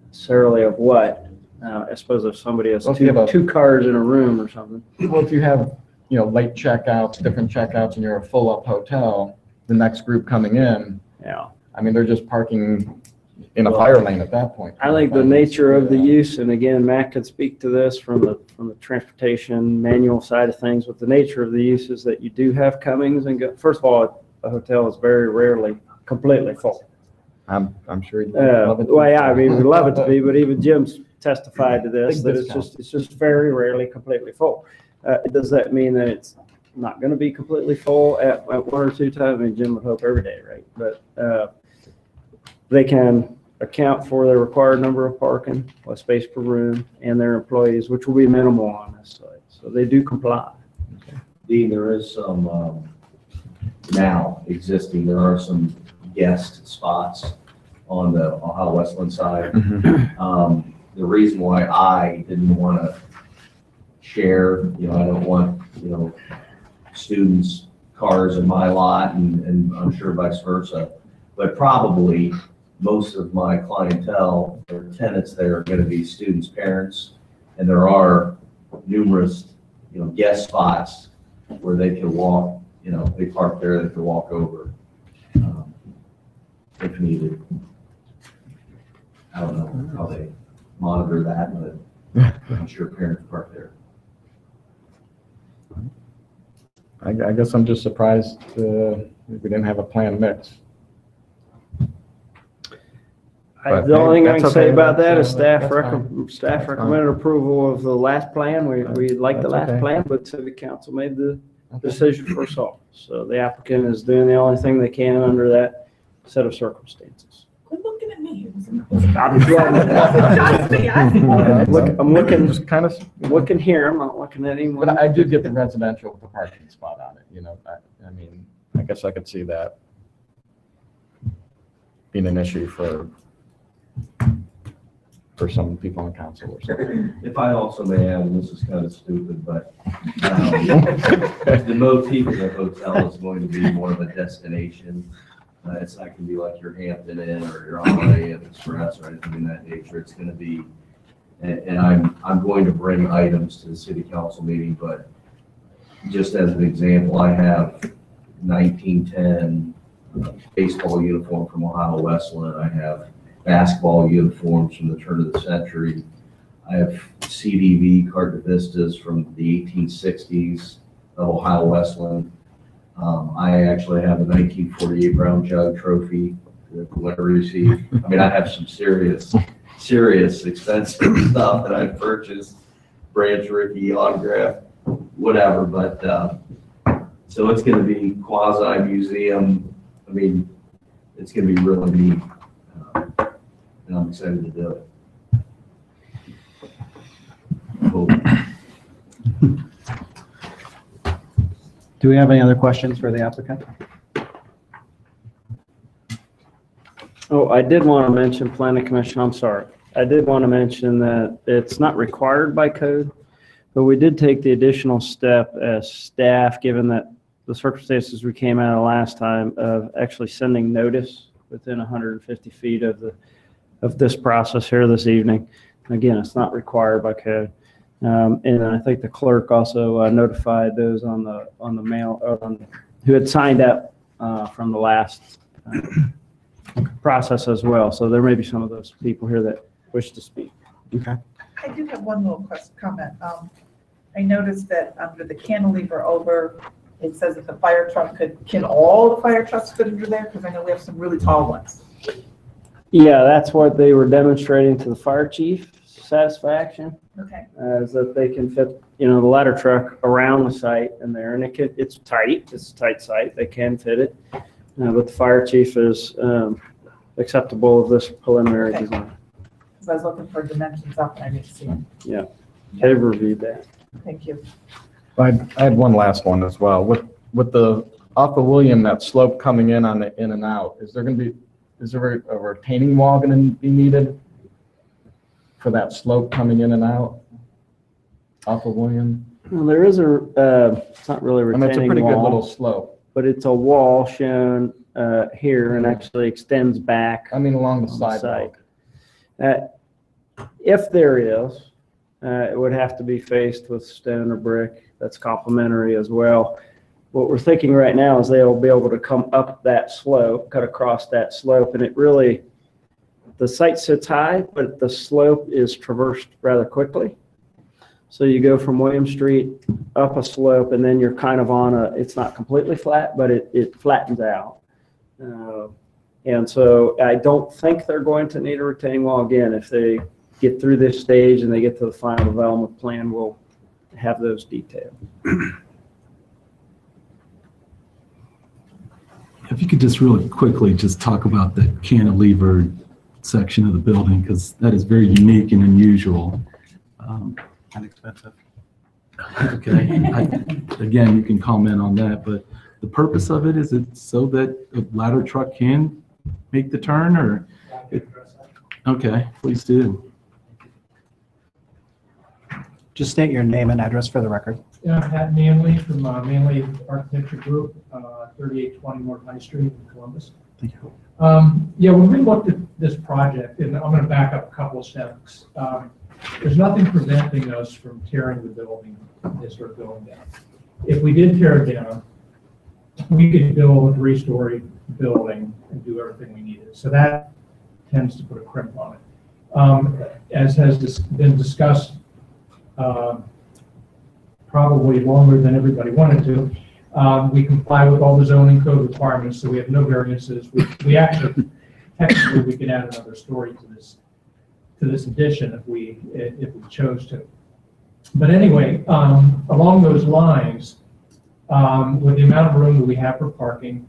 necessarily of what? I suppose if somebody has Well, if you have two cars in a room or something. Well, if you have, late checkouts, different checkouts, and you're a full-up hotel, the next group coming in, Yeah. I mean, they're just parking in a fire lane at that point. I think the nature of the use, and again, Matt could speak to this from the transportation manual side of things, but the nature of the use is that you do have comings and go. First of all, a hotel is very rarely completely full. I'm sure you'd love it. Well, yeah, I mean, we'd love it to be, but even Jim's testified to this, Big that discount. it's just very rarely completely full. Does that mean that it's not going to be completely full at one or two times? I mean, Jim would hope every day, right? But they can account for the required number of parking, space per room, and their employees, which will be minimal on this site. So they do comply. Dean, there is some, now existing, there are some guest spots on the Ohio Westland side. The reason why I didn't want to share, I don't want, students' cars in my lot, and I'm sure vice versa, but probably most of my clientele or tenants there are going to be students' parents, and there are numerous, guest spots where they can walk, they park there, they can walk over if needed. I don't know how they monitor that, but I'm sure parents park there. I guess I'm just surprised we didn't have a planned mix. But The only thing I can that's say okay. about that is That's staff fine. recommended approval of the last plan. We liked the That's last okay. plan, but city council made the decision for us all. So the applicant is doing the only thing they can under that set of circumstances. Quit looking at me. I'm looking, Just kind of, looking here, I'm not looking at anyone. but I do get the residential with the parking spot on it, I mean, I guess I could see that being an issue for some people on council or something. If I also may add, and this is kind of stupid, but the motif of the hotel is going to be more of a destination. It's not going to be like your Hampton Inn or your Holiday Inn Express or anything in that nature. It's going to be, and I'm going to bring items to the city council meeting, but just as an example, I have 1910 baseball uniform from Ohio Westland. I have basketball uniforms from the turn of the century. I have CDV Cartavistas from the 1860s of Ohio Westland. I actually have a 1948 Brown Jug trophy that the winner received. I mean, I have some serious expensive stuff that I've purchased, Branch Rickey autograph, whatever, but, so it's gonna be quasi museum. I mean, it's gonna be really neat. And I'm excited to do it. Cool. Do we have any other questions for the applicant? Oh, I did want to mention planning commission, I'm sorry. I did want to mention that it's not required by code, but we did take the additional step as staff, given that the circumstances we came out of last time, of actually sending notice within 150 feet of this process here this evening. Again, it's not required by code. And I think the clerk also notified those on the mail, who had signed up from the last process as well. So there may be some of those people here that wish to speak. Okay. I do have one little comment. I noticed that under the cantilever over, it says that the fire truck can all the fire trucks fit under there? Because I know we have some really tall ones. Yeah, that's what they were demonstrating to the fire chief satisfaction. Okay. Is that they can fit, the ladder truck around the site in there, and it's tight. It's a tight site. They can fit it, but the fire chief is acceptable of this preliminary Okay. design. Because I was looking for dimensions up and I didn't see them. Yeah, they've reviewed that. Thank you. I had one last one as well. With the off of William, that slope coming in on the in and out, is there a retaining wall going to be needed for that slope coming in and out off of William? Well, there is it's not really a I mean, it's a retaining pretty good little wall, slope. but it's a wall shown here and actually extends back. I mean, along the on the sidewalk. site. If there is, it would have to be faced with stone or brick. That's complementary as well. What we're thinking right now is they'll be able to come up that slope, cut across that slope, and it really, the site sits high, but the slope is traversed rather quickly. So you go from William Street up a slope, and then you're kind of on it's not completely flat, but it flattens out. And so I don't think they're going to need a retaining wall again. If they get through this stage and they get to the final development plan, we'll have those detailed. If you could just really quickly just talk about that cantilever section of the building, because that is very unique and unusual. And expensive. Okay, again, you can comment on that, but the purpose of it, is it so that a ladder truck can make the turn, or? Okay, please do. Just state your name and address for the record. Yeah, Pat Manley from Manley Architecture Group, 3820 North High Street in Columbus. Thank you. Yeah, when we looked at this project, and I'm going to back up a couple of steps, there's nothing preventing us from tearing the building as we're going down. If we did tear it down, we could build a 3-story building and do everything we needed. So that tends to put a crimp on it. As has been discussed, probably longer than everybody wanted to, we comply with all the zoning code requirements, so we have no variances. We actually, technically, we could add another story to this addition if we chose to. But anyway, along those lines, with the amount of room that we have for parking,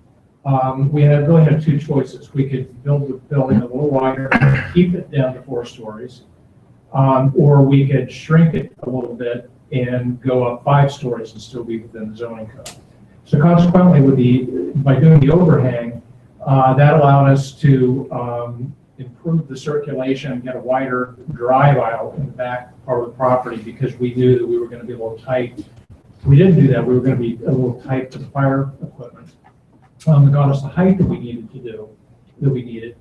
we really had 2 choices. We could build the building a little wider, keep it down to 4 stories, or we could shrink it a little bit and go up 5 stories and still be within the zoning code. So consequently, by doing the overhang, that allowed us to improve the circulation and get a wider drive aisle in the back part of the property, because we knew that we were going to be a little tight. If we didn't do that, we were going to be a little tight for the fire equipment. It got us the height that we needed.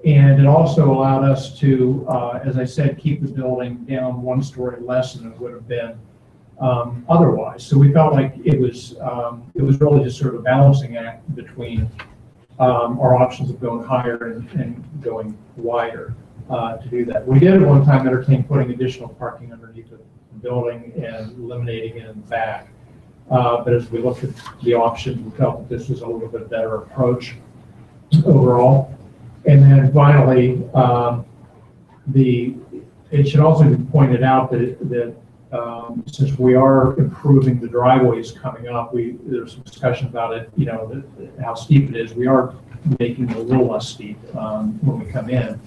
And it also allowed us to, as I said, keep the building down 1 story less than it would have been otherwise. So we felt like it was really just sort of a balancing act between our options of going higher and going wider to do that. We did at one time entertain putting additional parking underneath the building and eliminating it in the back. But as we looked at the options, we felt that this was a little bit better approach overall. And then finally, it should also be pointed out that since we are improving the driveways coming up, there's some discussion about it, how steep it is. We are making it a little less steep when we come in.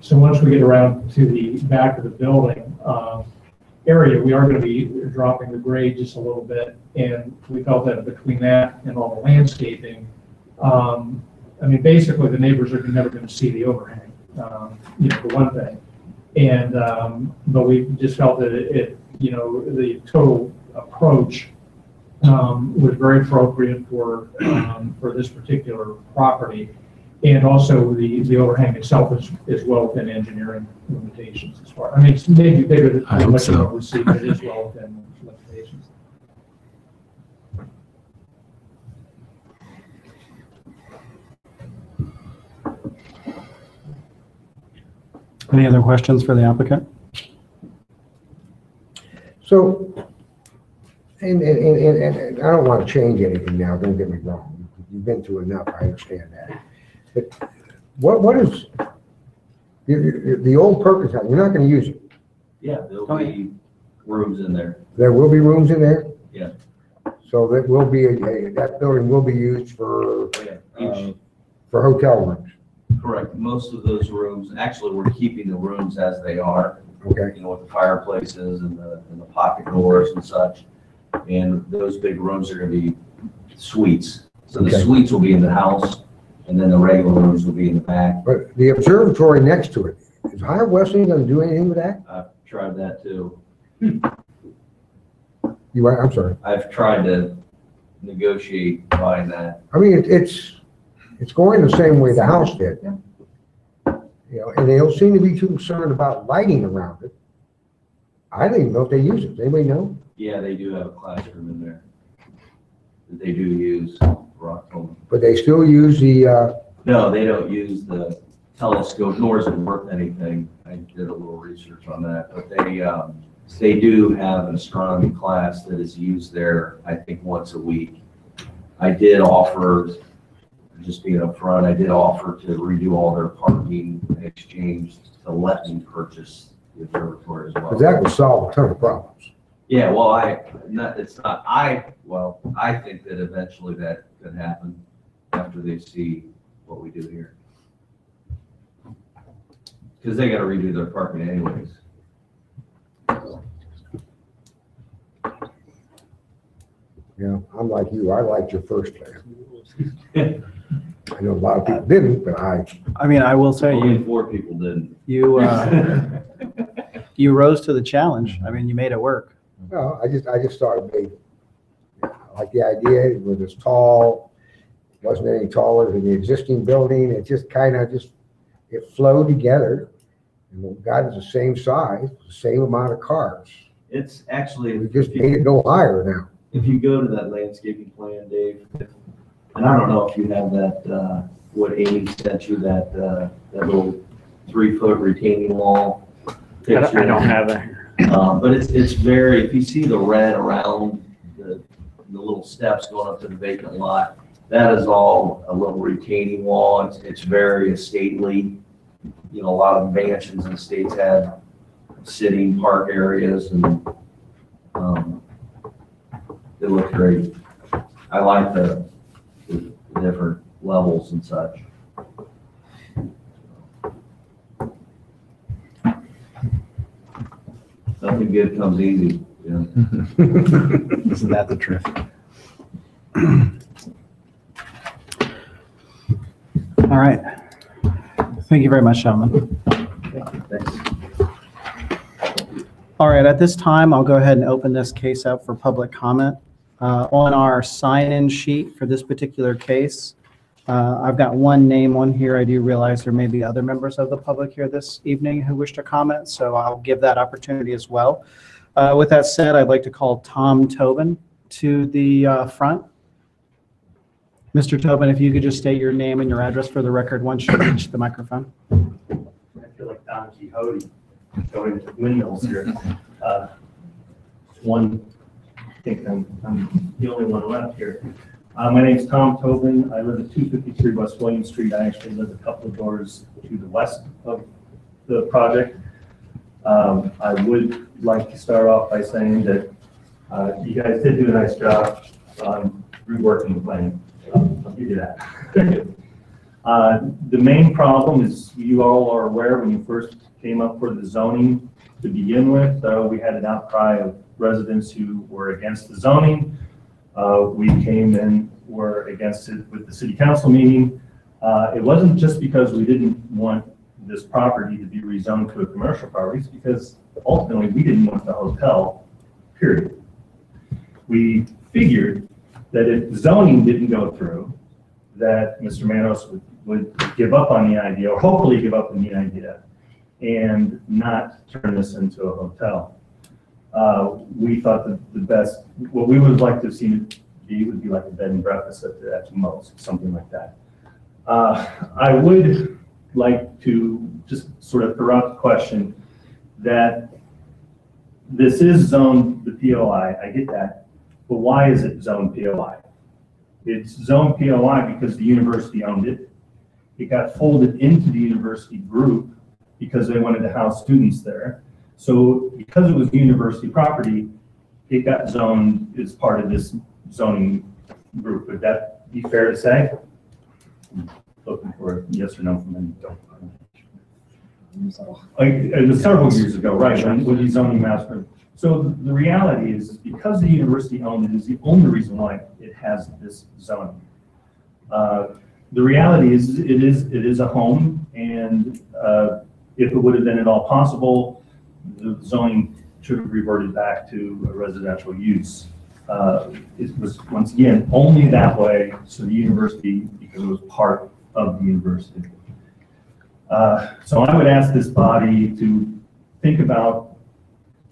So once we get around to the back of the building area, we are going to be dropping the grade just a little bit. And we felt that between that and all the landscaping, basically the neighbors are never going to see the overhang, for one thing. And, but we just felt that the total approach was very appropriate for this particular property. And also the overhang itself is well within engineering limitations as far. It's maybe bigger than what you normally see, but it is well within limitations. Any other questions for the applicant? So, and I don't want to change anything now, don't get me wrong. You've been through enough, I understand that. But what is the old Perkins house? You're not going to use it? Yeah, there'll be rooms in there. There will be rooms in there? Yeah. So that will be, that building will be used for hotel rooms? Correct. Most of those rooms, actually, we're keeping the rooms as they are. Okay. With the fireplaces and the pocket doors and such. And those big rooms are going to be suites. So the Okay. suites will be in the house, and then the regular rooms will be in the back. But the observatory next to it, is Higher Wesleyan gonna do anything with that? I've tried that too. You, I'm sorry. I've tried to negotiate buying that. I mean, it's going the same way the house did. You know, and they don't seem to be too concerned about lighting around it. I don't even know if they use it. Does anybody know? Yeah, they do have a classroom in there that they do use for October. But they still use the, No, they don't use the telescope, nor is it worth anything. I did a little research on that, but they do have an astronomy class that is used there, I think, once a week. I did offer, just being upfront, I did offer to redo all their parking in exchange to let me purchase the observatory as well. because that would solve a ton of problems. Yeah, well, I think that eventually that could happen after they see what we do here. Because they gotta redo their parking anyways. You know, I'm like you, I liked your first plan. I know a lot of people didn't, but I mean, I will say, Only 4 people didn't. you rose to the challenge. I mean, you made it work. well, I just thought it made, I like the idea, it was as tall, wasn't any taller than the existing building, it just kind of it flowed together. And got it the same size, the same amount of cars. It's actually, We just made it go higher now. if you go to that landscaping plan, Dave, and I don't know if you have that, what Amy sent you, that little 3-foot retaining wall picture. I don't have that here. But it's very, if you see the red around the little steps going up to the vacant lot, that is all a little retaining wall. It's very stately. You know, a lot of mansions in the states have sitting park areas, and it looks great. I like the different levels and such. Nothing good comes easy, you know. Isn't that the truth? All right. Thank you very much, gentlemen. Thanks. All right, at this time, I'll go ahead and open this case up for public comment. On our sign-in sheet for this particular case, I've got one name on here. I do realize there may be other members of the public here this evening who wish to comment, so I'll give that opportunity as well. With that said, I'd like to call Tom Tobin to the front. Mr. Tobin, if you could just state your name and your address for the record once you reach the microphone. I feel like Don Quixote going to windmills here. I think I'm the only one left here. My name's Tom Tobin. I live at 253 West William Street. I actually live a couple of doors to the west of the project. I would like to start off by saying that you guys did do a nice job on reworking the plan. I'll give you that. The main problem is, you all are aware, when you first came up for the zoning to begin with, we had an outcry of residents who were against the zoning. We came and were against it with the city council meeting. It wasn't just because we didn't want this property to be rezoned to a commercial property, it's because ultimately we didn't want the hotel, period. We figured that if zoning didn't go through, that Mr. Manos would give up on the idea, or hopefully give up on the idea, and not turn this into a hotel. We thought that the best, what we would like to have seen it be would be like a bed and breakfast at most, something like that. I would like to just sort of throw out the question that this is zoned the POI, I get that, but why is it zoned POI? It's zoned POI because the university owned it. It got folded into the university group because they wanted to house students there. So because it was university property, it got zoned as part of this zoning group. Would that be fair to say? I'm looking for a yes or no from them. It was several years ago, right, when the zoning master. So the reality is because the university owned it is the only reason why it has this zoning. The reality is, it is a home, and if it would have been at all possible, the zoning should have reverted back to a residential use. It was, once again, only that way, so the university, because it was part of the university. So I would ask this body to think about,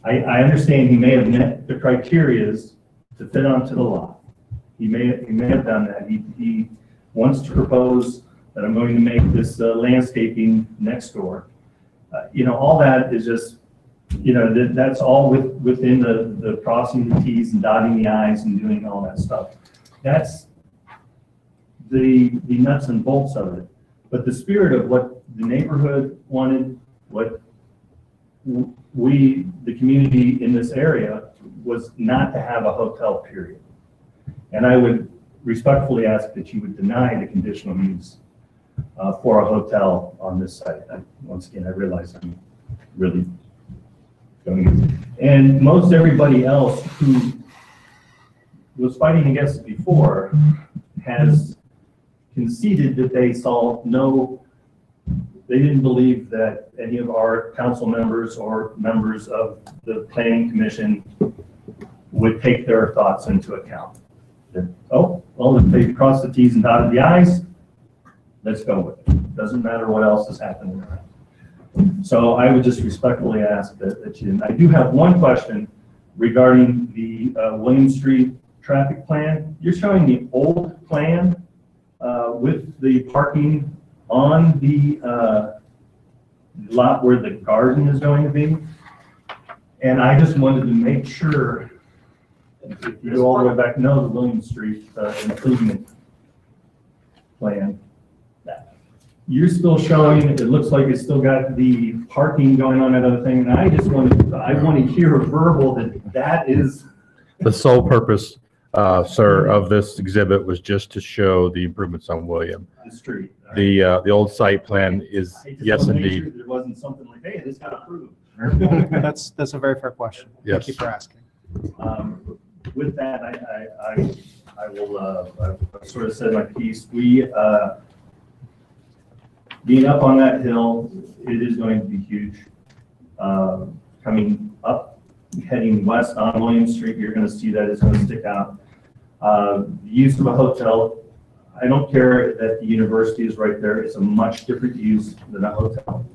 I understand he may have met the criterias to fit onto the lot. He may have done that. He wants to propose that I'm going to make this landscaping next door. All that is just, that's all within the crossing the T's and dotting the I's and doing all that stuff. That's the nuts and bolts of it. But the spirit of what the neighborhood wanted, what we, the community in this area, was not to have a hotel, period. And I would respectfully ask that you would deny the conditional use for a hotel on this site. Once again, I realize I'm really going. And most everybody else who was fighting against it before has conceded that they didn't believe that any of our council members or members of the planning commission would take their thoughts into account. That, oh, well, if they crossed the T's and dotted the I's, let's go with it. Doesn't matter what else is happening around. So I would just respectfully ask that you, I do have one question regarding the William Street traffic plan. You're showing the old plan with the parking on the lot where the garden is going to be. And I just wanted to make sure, if you go all the way back, no, the William Street improvement plan. You're still showing, it looks like it's still got the parking going on, that other thing, and I want to hear a verbal that is. The sole purpose, sir, of this exhibit was just to show the improvements on William. The street. The old site plan is, yes, indeed. Sure there wasn't something like, hey, this got approved. That's a very fair question. Yes. Thank you for asking. With that, I will, I sort of said my piece. Being up on that hill, it is going to be huge. Coming up, heading west on William Street, you're going to see that it's going to stick out. The use of a hotel, I don't care that the university is right there. It's a much different use than a hotel.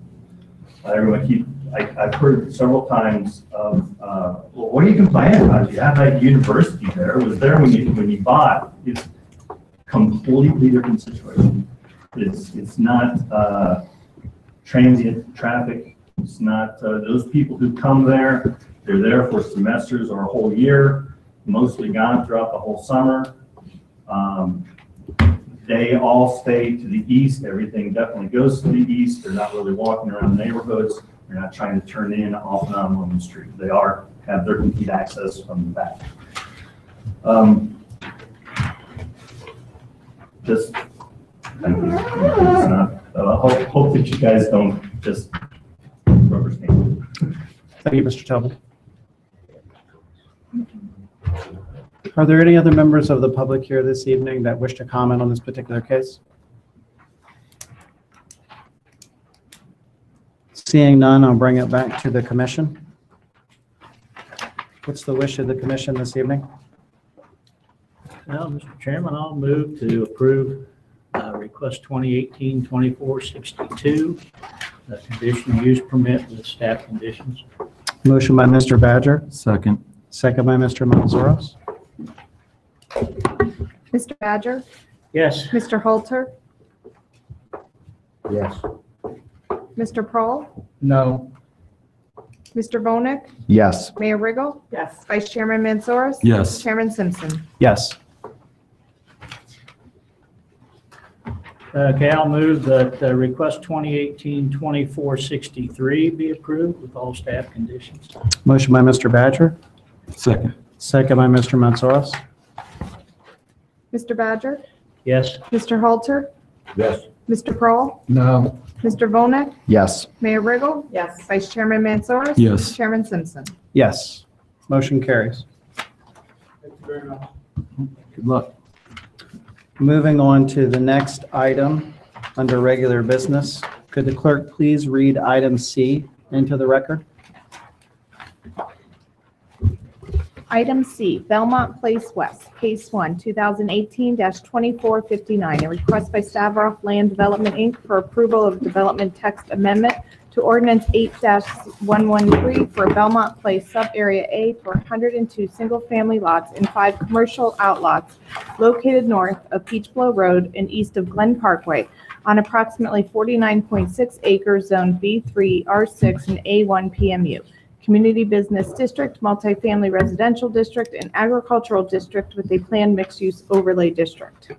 I've heard several times of, well, what are you complaining about? You have that university there. It was there when you bought. It's completely different situation. It's not transient traffic. It's not those people who come there. They're there for semesters or a whole year, mostly gone throughout the whole summer. They all stay to the east. Everything definitely goes to the east. They're not really walking around the neighborhoods. They're not trying to turn in off and on William Street. They have their complete access from the back. Just, thank you. It's not, hope that you guys don't just rubber stamp. Thank you, Mr. Tobin. Are there any other members of the public here this evening that wish to comment on this particular case? Seeing none, I'll bring it back to the commission. What's the wish of the commission this evening? Well, Mr. Chairman, I'll move to approve request 2018-2462, the conditional use permit with staff conditions. Motion by Mr. Badger, Second. second by Mr. Manzaros. Mr. Badger? Yes. Mr. Halter? Yes. Mr. Prohl? No. Mr. Vonick? Yes. Mayor Riggle? Yes. Vice Chairman Mansoras? Yes. Chairman Simpson? Yes. Okay, I'll move that request 2018-2463 be approved with all staff conditions. Motion by Mr. Badger, Second. second by Mr. Manzaros. Mr. Badger? Yes. Mr. Halter? Yes. Mr. Prohl? No. Mr. Vonick? Yes. Mayor Riggle? Yes. Vice Chairman Mansoras? Yes. Chairman Simpson? Yes. Motion carries. Thank you very much. Good luck. Moving on to the next item under regular business. Could the clerk please read item C into the record? Item C, Belmont Place West, Case 1, 2018-2459, a request by Stavroff Land Development, Inc. for approval of development text amendment to Ordinance 8-113 for Belmont Place Sub-Area A for 102 single-family lots and 5 commercial outlots located north of Peachblow Road and east of Glen Parkway on approximately 49.6 acres, Zone B3, R6, and A1 PMU. Community Business District, Multifamily Residential District, and Agricultural District with a planned mixed-use overlay district.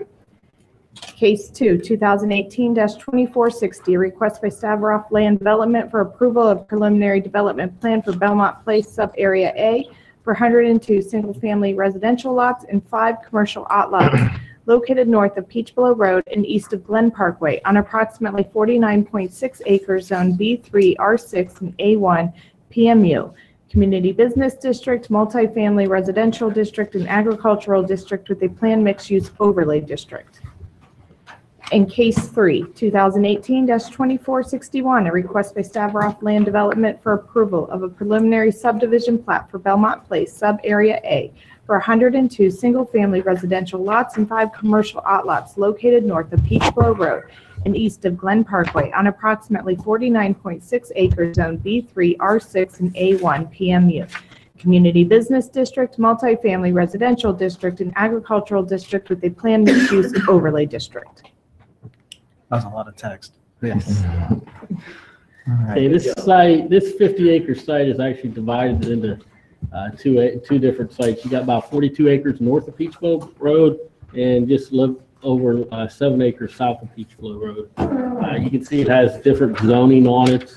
Case 2, 2018-2460, a request by Stavroff Land Development for approval of preliminary development plan for Belmont Place Sub-Area A for 102 single-family residential lots and 5 commercial outlots located north of Peachblow Road and east of Glen Parkway on approximately 49.6 acres, Zone B3, R6, and A1 PMU, Community Business District, Multifamily Residential District, and Agricultural District with a planned mixed-use overlay district. In Case 3, 2018-2461, a request by Stavroff Land Development for approval of a preliminary subdivision plat for Belmont Place, Sub-Area A, for 102 single-family residential lots and 5 commercial outlots located north of Peachblow Road and east of Glen Parkway on approximately 49.6 acres, Zone B3, R6, and A1 PMU. Community Business District, Multifamily Residential District, and Agricultural District with a planned mixed-use overlay district. That was a lot of text. Yes. Okay, this site, this 50-acre site is actually divided into two different sites. You got about 42 acres north of Peachblow Road and just over 7 acres south of Peachblow Road. You can see it has different zoning on it.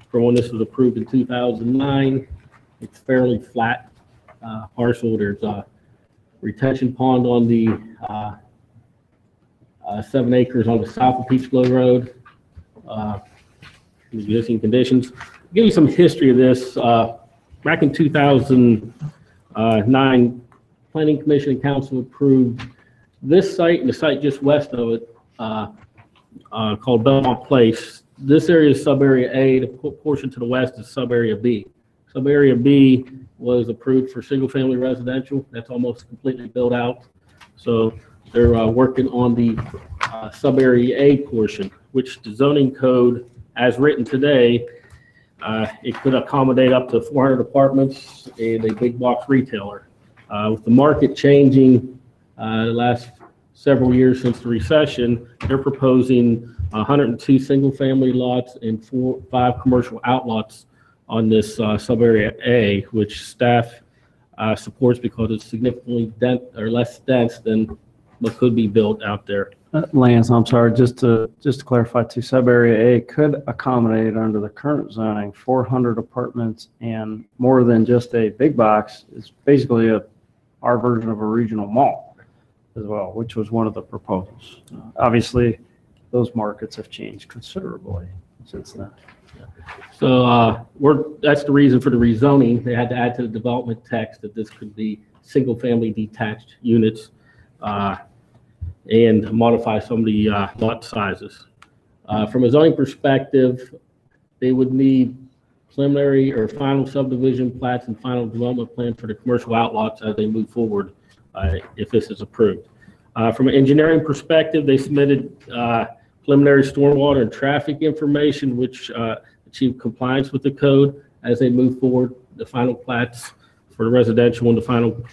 From when this was approved in 2009, it's fairly flat parcel. There's a retention pond on the 7 acres on the south of Peachblow Road. Existing conditions. I'll give you some history of this. Back in 2009, Planning Commission and Council approved this site and the site just west of it, called Belmont Place. This area is Sub-Area A. The portion to the west is Sub-Area B. Sub-Area B was approved for single-family residential. That's almost completely built out. So they're working on the Sub-Area A portion, which the zoning code, as written today, it could accommodate up to 400 apartments and a big box retailer. With the market changing the last several years since the recession, they're proposing 102 single-family lots and 5 commercial outlots on this Sub-Area A, which staff supports because it's significantly less dense than what could be built out there. Lance, I'm sorry, just to clarify too, Sub-Area A could accommodate under the current zoning 400 apartments and more than just a big box. It's basically our version of a regional mall as well, which was one of the proposals. Obviously, those markets have changed considerably since then. So that's the reason for the rezoning. They had to add to the development text that this could be single-family detached units and modify some of the lot sizes. From a zoning perspective, they would need preliminary or final subdivision plats and final development plan for the commercial outlots as they move forward if this is approved. From an engineering perspective, they submitted preliminary stormwater and traffic information, which achieve compliance with the code as they move forward. The final plats for the residential and the final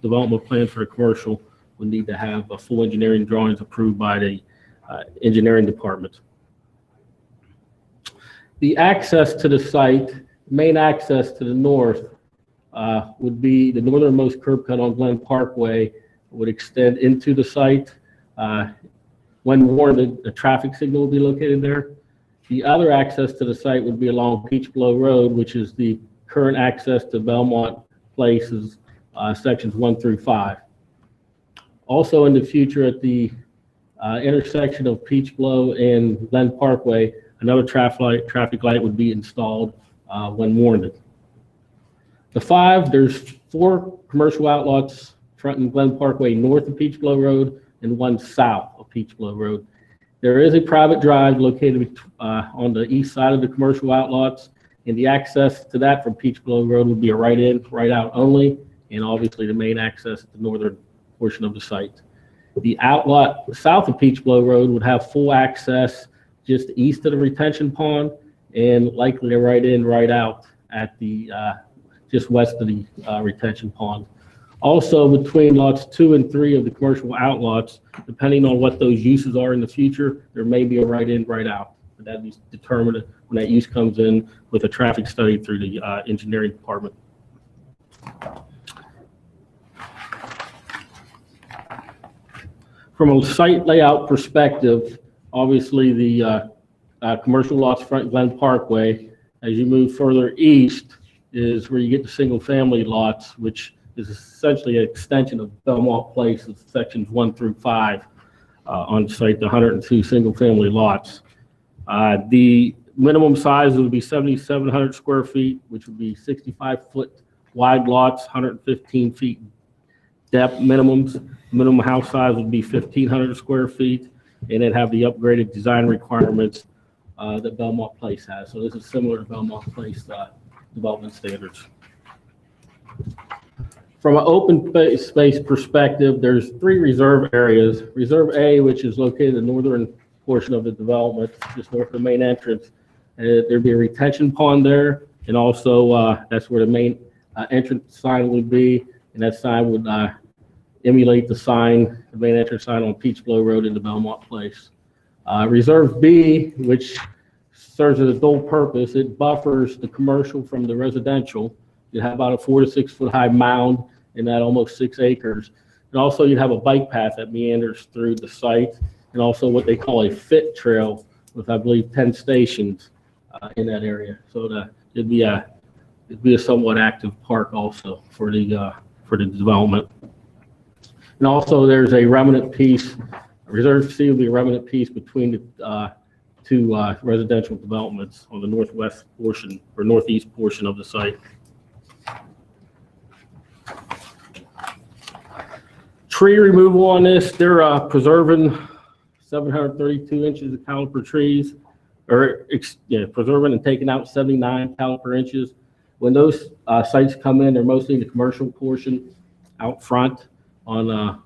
development plan for the commercial would need to have full engineering drawings approved by the engineering department. The access to the site, main access to the north, would be the northernmost curb cut on Glen Parkway would extend into the site. When warranted, a traffic signal will be located there. The other access to the site would be along Peachblow Road, which is the current access to Belmont Place's sections 1 through 5. Also in the future at the intersection of Peachblow and Glen Parkway, another traffic light would be installed when warranted. The 5, there's 4 commercial outlots fronting Glen Parkway north of Peachblow Road and one south of Peach Blow Road. There is a private drive located on the east side of the commercial outlots, and the access to that from Peach Blow Road would be a right in, right out only, and obviously the main access at the northern portion of the site. The outlot south of Peach Blow Road would have full access just east of the retention pond and likely a right in, right out at the just west of the retention pond. Also, between lots 2 and 3 of the commercial outlots, depending on what those uses are in the future, there may be a right in, right out. But that'd be determined when that use comes in with a traffic study through the engineering department. From a site layout perspective, obviously the commercial lots front Glen Parkway, as you move further east is where you get the single family lots, which is essentially an extension of Belmont Place of sections 1 through 5 on site, the 102 single family lots. The minimum size would be 7,700 square feet, which would be 65-foot wide lots, 115 feet depth minimums. Minimum house size would be 1,500 square feet, and it'd have the upgraded design requirements that Belmont Place has. So this is similar to Belmont Place development standards. From an open space perspective, there's 3 reserve areas. Reserve A, which is located in the northern portion of the development, just north of the main entrance. There'd be a retention pond there, and also that's where the main entrance sign would be, and that sign would emulate the main entrance sign on Peach Blow Road into Belmont Place. Reserve B, which serves as a dual purpose, it buffers the commercial from the residential. You have about a 4 to 6 foot high mound in that almost 6 acres. And also you'd have a bike path that meanders through the site, and also what they call a fit trail with, I believe, 10 stations in that area. So it'd be a somewhat active park also for the development. And also there's a remnant piece, Reserve C will be a remnant piece between the 2 residential developments on the northwest portion or northeast portion of the site. Tree removal on this, they're preserving 732 inches of caliper trees, or preserving and taking out 79 caliper inches. When those sites come in, they're mostly the commercial portion out front on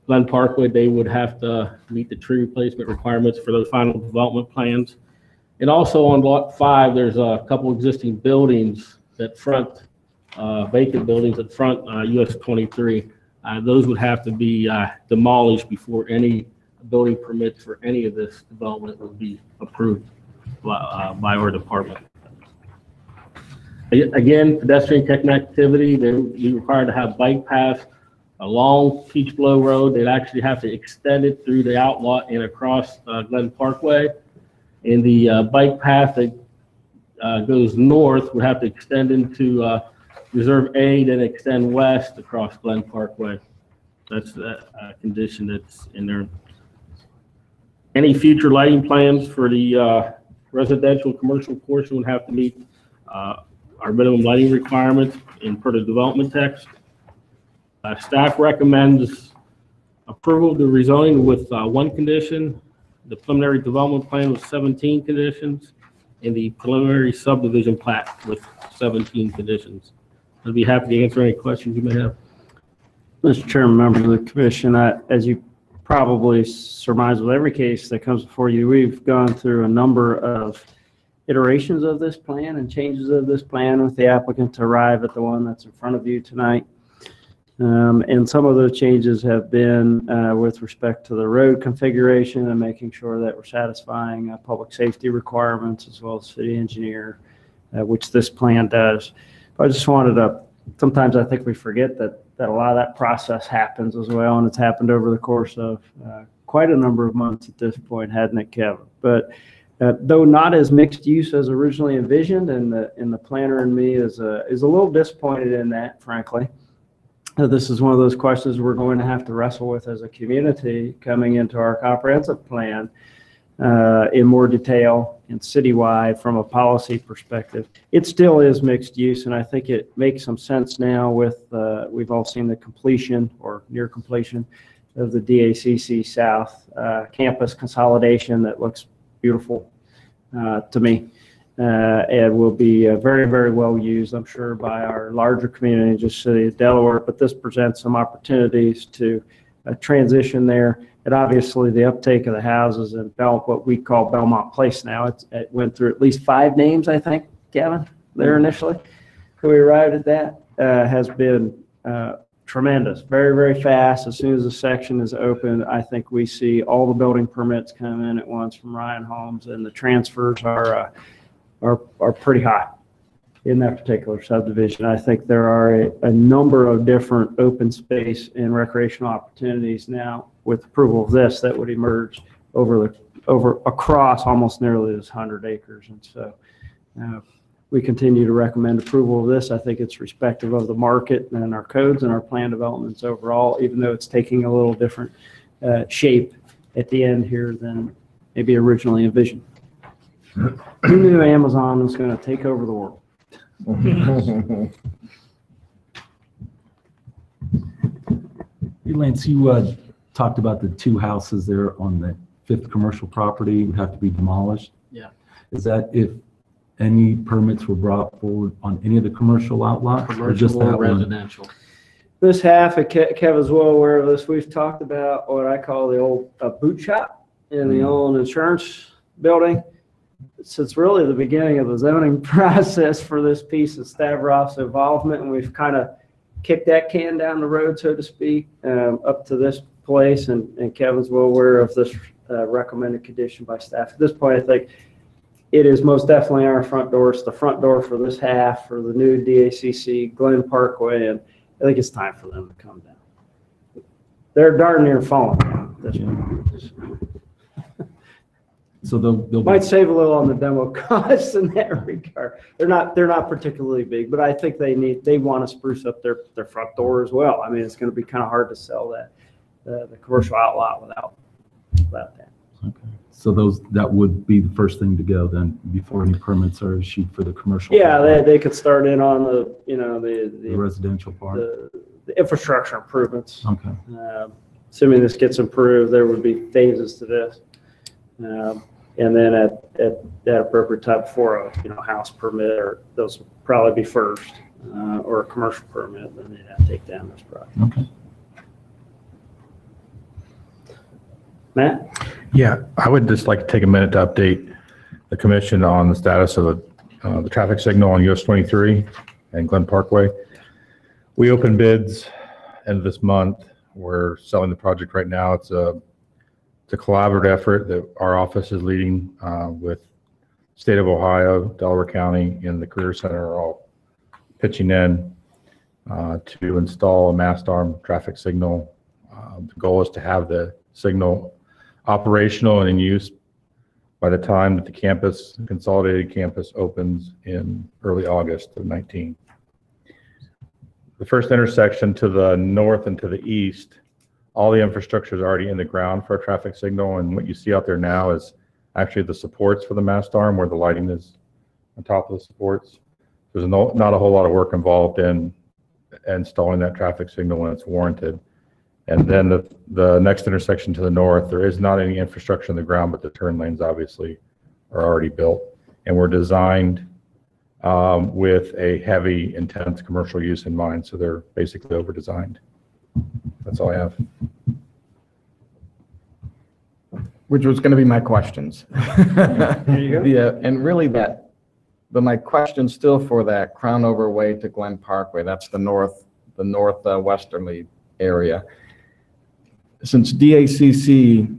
Glen Parkway. They would have to meet the tree replacement requirements for those final development plans. And also on lot 5, there's a couple existing buildings that front, vacant buildings that front US 23. Those would have to be demolished before any building permits for any of this development would be approved by our department. Again, pedestrian connectivity, they would be required to have bike paths along Peach Blow Road. They'd actually have to extend it through the outlot and across Glen Parkway. And the bike path that goes north would have to extend into Reserve A, then extend west across Glen Parkway. That's the condition that's in there. Any future lighting plans for the residential commercial portion would have to meet our minimum lighting requirements in per the development text. Staff recommends approval of the rezoning with 1 condition. The preliminary development plan with 17 conditions, and the preliminary subdivision plat with 17 conditions. I'd be happy to answer any questions you may have. Mr. Chairman, members of the commission, as you probably surmise with every case that comes before you, we've gone through a number of iterations of this plan and changes of this plan with the applicant to arrive at the one that's in front of you tonight. And some of those changes have been with respect to the road configuration and making sure that we're satisfying public safety requirements as well as city engineer, which this plan does. But I just wanted to, sometimes I think we forget that a lot of that process happens as well, and it's happened over the course of quite a number of months at this point, hadn't it, Kevin? But though not as mixed use as originally envisioned, and the planner and me is a little disappointed in that, frankly. This is one of those questions we're going to have to wrestle with as a community coming into our comprehensive plan in more detail and citywide from a policy perspective. It still is mixed use, and I think it makes some sense now with, we've all seen the completion or near completion of the DACC South campus consolidation that looks beautiful to me. And will be very, very well used, I'm sure, by our larger community, just City of Delaware. But this presents some opportunities to transition there. And obviously, the uptake of the houses in what we call Belmont Place now, it went through at least 5 names, I think, Kevin, there initially. So we arrived at that, has been tremendous, very, very fast. As soon as the section is open, I think we see all the building permits come in at once from Ryan Homes, and the transfers are pretty high in that particular subdivision. I think there are a number of different open space and recreational opportunities now with approval of this that would emerge across almost nearly this 100 acres. And so we continue to recommend approval of this. I think it's respective of the market and our codes and our plan developments overall, even though it's taking a little different shape at the end here than maybe originally envisioned. Who knew Amazon was going to take over the world? Hey, Lance, you talked about the 2 houses there on the 5th commercial property would have to be demolished. Yeah. Is that if any permits were brought forward on any of the commercial outlots? Or just Commercial that or one? residential? This half, Kevin's well aware of this. We've talked about what I call the old boot shop in the old insurance building. Since really the beginning of the zoning process for this piece of Stavros' involvement, and we've kind of kicked that can down the road, so to speak, up to this place, and Kevin's well aware of this recommended condition by staff. At this point, I think it is most definitely our front door. It's the front door for this half, for the new DACC Glen Parkway, and I think it's time for them to come down. They're darn near falling down at this point. So they'll Might save a little on the demo costs in that regard. They're not particularly big, but I think they want to spruce up their front door as well. I mean, it's going to be kind of hard to sell that the commercial outlot without that. Okay. So that would be the first thing to go then before any permits are issued for the commercial. Yeah, they could start in on the The residential part. the infrastructure improvements. Okay. Assuming this gets improved, there would be phases to this. And then at that appropriate time for a house permit, or those will probably be first, or a commercial permit, then they'd have to take down this project. Okay. Matt? Yeah, I would just like to take a minute to update the commission on the status of the traffic signal on US 23 and Glen Parkway. We opened bids end of this month. We're selling the project right now. It's a collaborative effort that our office is leading with State of Ohio, Delaware County, and the Career Center are all pitching in to install a mast arm traffic signal. The goal is to have the signal operational and in use by the time that the consolidated campus opens in early August of 19. The first intersection to the north and to the east, all the infrastructure is already in the ground for a traffic signal, and what you see out there now is actually the supports for the mast arm where the lighting is on top of the supports. There's not a whole lot of work involved in installing that traffic signal when it's warranted. And then the next intersection to the north, there is not any infrastructure in the ground, but the turn lanes obviously are already built. And we're designed with a heavy, intense commercial use in mind, so they're basically over-designed. That's all I have. Which was going to be my questions. There you go. Yeah, and really but my question still for that Crownover Way to Glen Parkway, that's the northwesterly area. Since DACC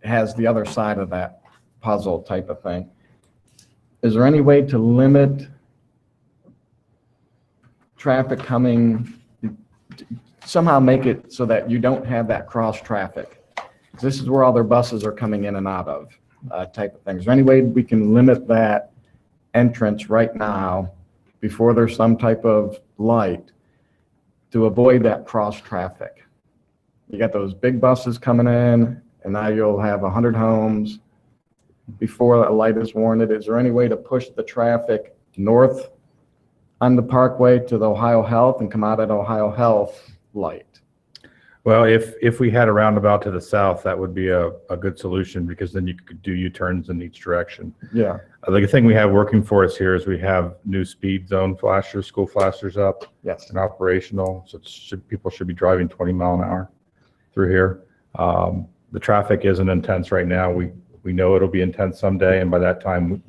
has the other side of that puzzle type of thing, is there any way to limit traffic coming, somehow make it so that you don't have that cross traffic? This is where all their buses are coming in and out of, type of thing. Is there any way we can limit that entrance right now before there's some type of light to avoid that cross traffic? You got those big buses coming in, and now you'll have 100 homes before a light is warranted. Is there any way to push the traffic north on the Parkway to the Ohio Health and come out at Ohio Health light? Well, if we had a roundabout to the south, that would be a good solution because then you could do U-turns in each direction. Yeah. The thing we have working for us here is we have new speed zone flashers, school flashers up. Yes. And operational, so people should be driving 20 mile an hour through here. The traffic isn't intense right now. We know it'll be intense someday, and by that time,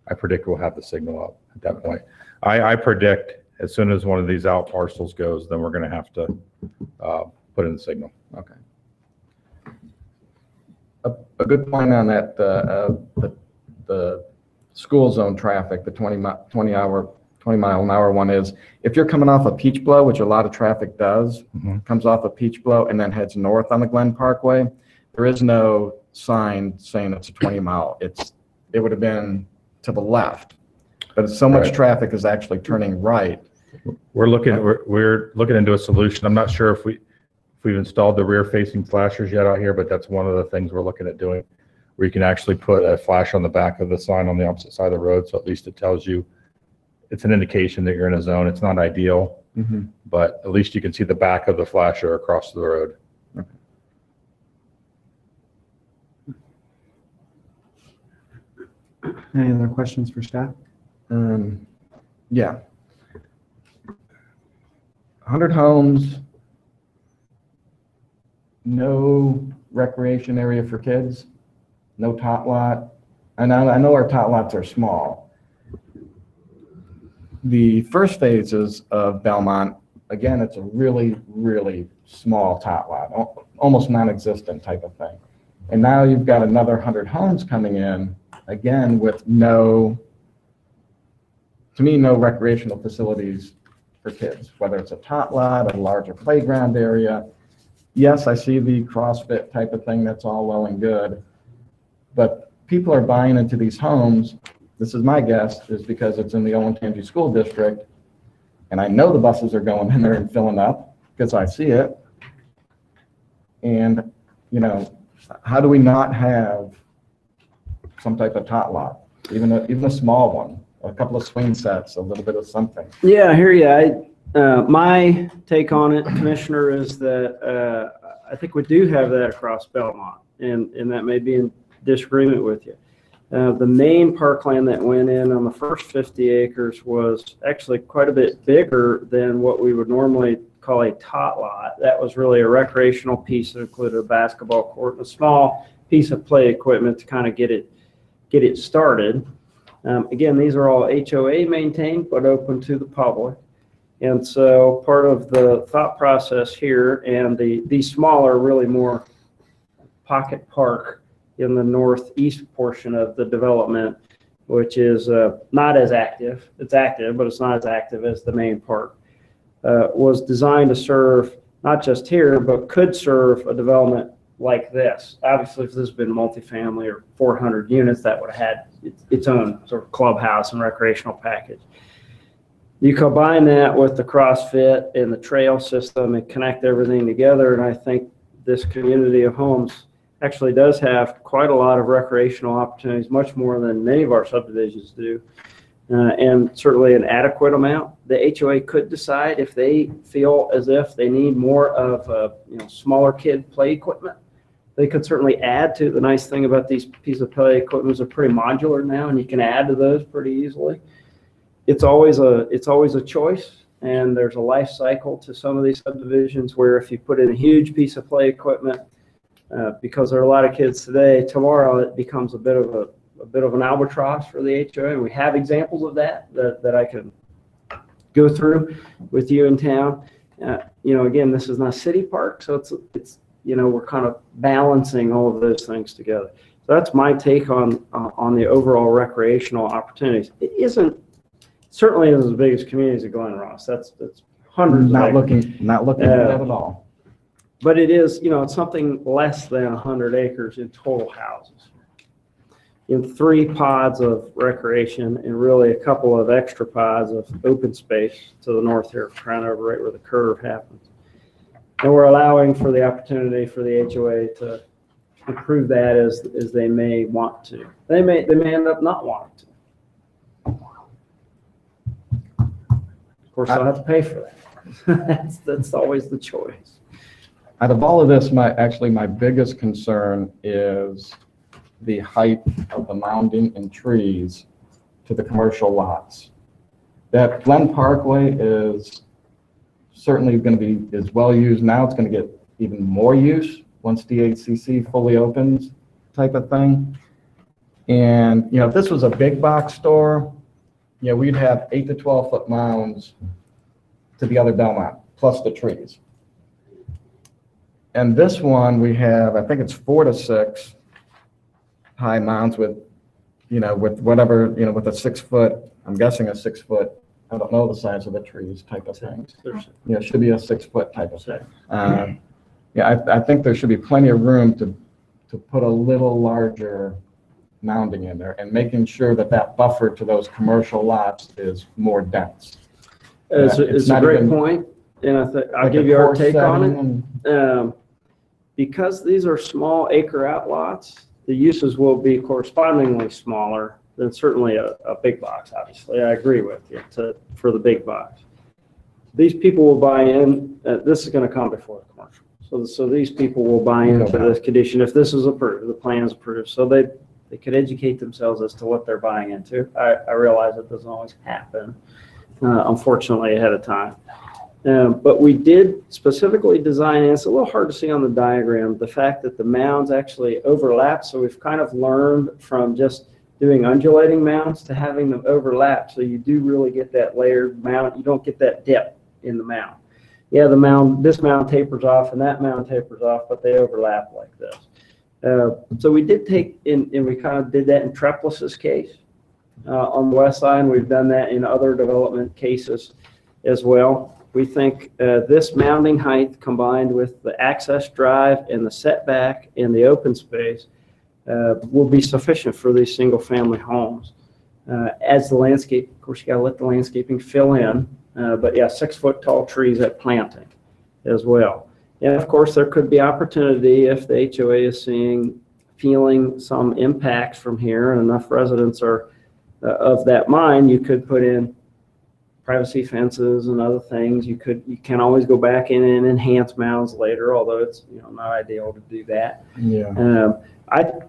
I predict we'll have the signal up at that point. I predict as soon as one of these out parcels goes, then we're going to have to put in the signal. Okay. A good point on that, the school zone traffic, the 20 mile an hour one is, if you're coming off of Peach Blow, which a lot of traffic does, comes off of Peach Blow and then heads north on the Glen Parkway, there is no sign saying it's a 20 mile. It would have been to the left, but so much traffic is actually turning right. We're looking into a solution. I'm not sure if we've installed the rear facing flashers yet out here, but that's one of the things we're looking at doing, where you can actually put a flash on the back of the sign on the opposite side of the road. So at least it tells you, it's an indication that you're in a zone. It's not ideal, but at least you can see the back of the flasher across the road. Any other questions for staff? Yeah. 100 homes, no recreation area for kids, no tot lot. And I know our tot lots are small. The first phases of Belmont, again, it's a really, really small tot lot, almost non-existent type of thing. And now you've got another 100 homes coming in, again, with to me, no recreational facilities for kids, whether it's a tot lot, a larger playground area. Yes, I see the CrossFit type of thing, that's all well and good, but people are buying into these homes. This is my guess, is because it's in the Olentangy School District, and I know the buses are going in there and filling up because I see it. And, how do we not have some type of tot lot, even a small one, a couple of swing sets, a little bit of something? Yeah, I hear you. My take on it, Commissioner, is that I think we do have that across Belmont, and that may be in disagreement with you. The main parkland that went in on the first 50 acres was actually quite a bit bigger than what we would normally call a tot lot. That was really a recreational piece that included a basketball court and a small piece of play equipment to kind of get it started. Again, these are all HOA maintained, but open to the public. And so part of the thought process here, and these smaller, really more pocket park in the northeast portion of the development, which is not as active. It's active, but it's not as active as the main park, was designed to serve not just here, but could serve a development like this. Obviously, if this had been multifamily or 400 units, that would have had its own sort of clubhouse and recreational package. You combine that with the CrossFit and the trail system and connect everything together, and I think this community of homes actually does have quite a lot of recreational opportunities, much more than many of our subdivisions do, and certainly an adequate amount. The HOA could decide if they feel as if they need more of smaller kid play equipment. They could certainly add to. The nice thing about these pieces of play equipment are pretty modular now, and you can add to those pretty easily. It's always a choice, and there's a life cycle to some of these subdivisions where if you put in a huge piece of play equipment, because there are a lot of kids today, tomorrow it becomes a bit of an albatross for the HOA. And we have examples of that I can go through with you in town. Again, this is not a city park, so it's we're kind of balancing all of those things together. So that's my take on the overall recreational opportunities. It certainly isn't as big as communities of Glen Ross. That's hundreds. Not looking at that at all. But it is, it's something less than 100 acres in total houses. In 3 pods of recreation and really a couple of extra pods of open space to the north here, trying over right where the curve happens. And we're allowing for the opportunity for the HOA to improve that as they may want to. They may end up not wanting to. Of course, they'll have to pay for that. That's always the choice. out of all of this, my biggest concern is the height of the mounding and trees to the commercial lots. That Glen Parkway is certainly going to be, is well used now. It's going to get even more use once DHCC fully opens, type of thing. And, if this was a big box store, we'd have 8 to 12 foot mounds to the other Belmont, plus the trees. And this one, we have, I think it's 4 to 6 high mounds with, with whatever, with a 6 foot, I'm guessing a 6 foot, I don't know the size of the trees type of thing. It should be a 6 foot type of thing. I think there should be plenty of room to put a little larger mounding in there and making sure that buffer to those commercial lots is more dense. It's a great point, and I'll give you our take on it. Because these are small acre outlots, the uses will be correspondingly smaller than certainly a big box, obviously. I agree with you for the big box. These people will buy in, this is going to come before the commercial. So these people will buy into this condition if this is approved, the plan is approved. So they could educate themselves as to what they're buying into. I realize it doesn't always happen, unfortunately, ahead of time. But we did specifically design, and it's a little hard to see on the diagram, the fact that the mounds actually overlap. So we've kind of learned from just doing undulating mounds to having them overlap. So you do really get that layered mound. You don't get that dip in the mound. Yeah, this mound tapers off and that mound tapers off, but they overlap like this. So we did take in, and we kind of did that in Treplis's case on the west side, and we've done that in other development cases as well. We think this mounding height combined with the access drive and the setback and the open space will be sufficient for these single family homes. As the landscape, of course, you gotta let the landscaping fill in, but yeah, 6 foot tall trees at planting as well. And of course, there could be opportunity if the HOA is feeling some impacts from here and enough residents are of that mind, you could put in privacy fences and other things. You can always go back in and enhance mounds later, although it's not ideal to do that. Yeah.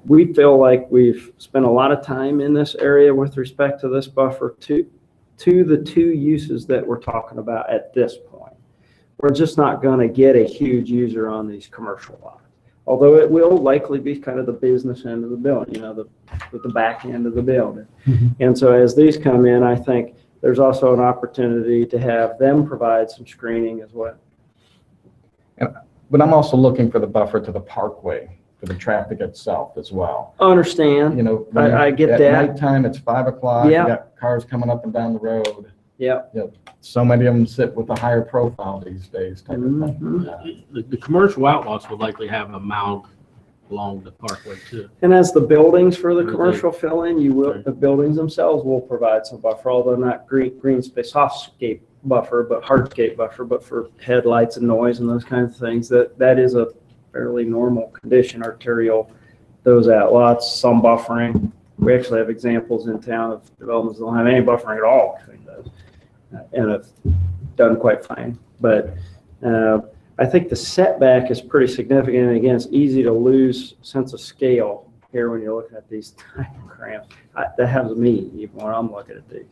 We feel like we've spent a lot of time in this area with respect to this buffer to the two uses that we're talking about at this point. We're just not going to get a huge user on these commercial lots, although it will likely be kind of the business end of the building, the back end of the building. And so as these come in, I think there's also an opportunity to have them provide some screening as well. But I'm also looking for the buffer to the parkway, for the traffic itself as well. Understand. I get that. At nighttime, it's 5 o'clock. Yeah. You got cars coming up and down the road. Yeah. So many of them sit with a higher profile these days. Type of thing. The commercial outlots would likely have a mound along the parkway too. And as the buildings for the commercial fill in, the buildings themselves will provide some buffer, although not green space, softscape buffer, but hardscape buffer, but for headlights and noise and those kinds of things, that is a fairly normal condition, arterial, those outlots, some buffering. We actually have examples in town of developments that don't have any buffering at all between those, and have done quite fine. But I think the setback is pretty significant, and again, it's easy to lose sense of scale here when you're looking at these time cramps. That happens to me even when I'm looking at these.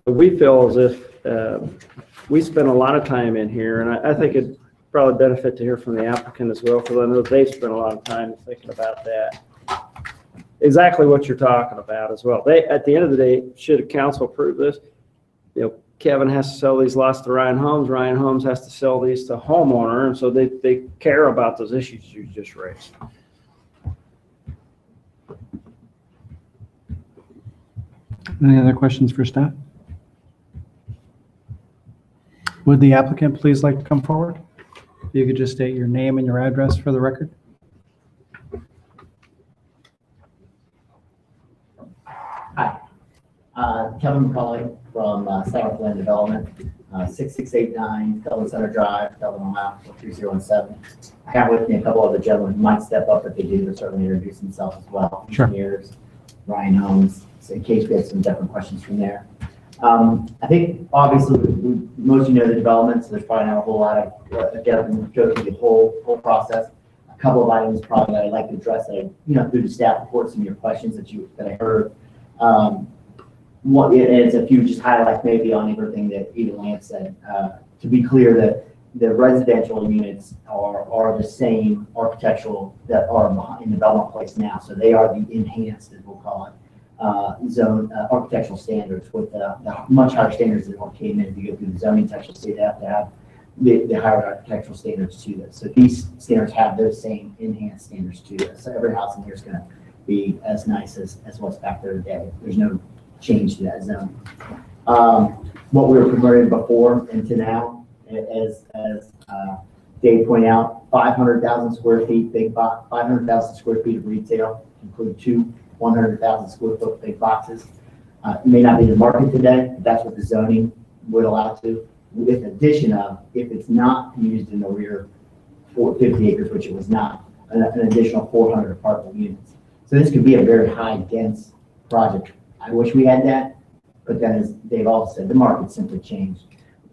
We feel as if we spend a lot of time in here, and I think it'd probably benefit to hear from the applicant as well, because I know they've spent a lot of time thinking about that. Exactly what you're talking about as well. At the end of the day, should council approve this, Kevin has to sell these lots to Ryan Homes. Ryan Homes has to sell these to homeowner, and so they care about those issues you just raised. Any other questions for staff? Would the applicant please like to come forward? If you could just state your name and your address for the record. Hi, Kevin McCauley from Southland Development, 6689 Dublin Center Drive, Dublin, Ohio, 43017. I have with me a couple of the gentlemen who might step up if they do, to certainly introduce themselves as well. Sure. Engineers, Ryan Holmes, so in case we have some different questions from there. I think obviously most of you know the development, so there's probably not a whole lot of get up and go through the whole process. A couple of items probably that I'd like to address that through the staff reports and your questions that I heard. One is a few just highlights maybe on everything that even Lance said. To be clear, that the residential units are the same architectural that are in development place now, so they are the enhanced, as we'll call it, zone architectural standards with the much higher standards than what came in. If you go through the zoning section, so they have to have the higher architectural standards to this. So these standards have those same enhanced standards to this. So every house in here is going to be as nice as what's back there today. There's no change to that zone. What we were promoting before and to now, as Dave pointed out, 500,000 square feet big box, 500,000 square feet of retail, include 2 100,000 square foot big boxes. It may not be the market today, but that's what the zoning would allow to. With addition of, if it's not used in the rear 50 acres, which it was not, an additional 400 apartment units. So this could be a very high dense project. I wish we had that, but then as Dave also said, the market simply changed.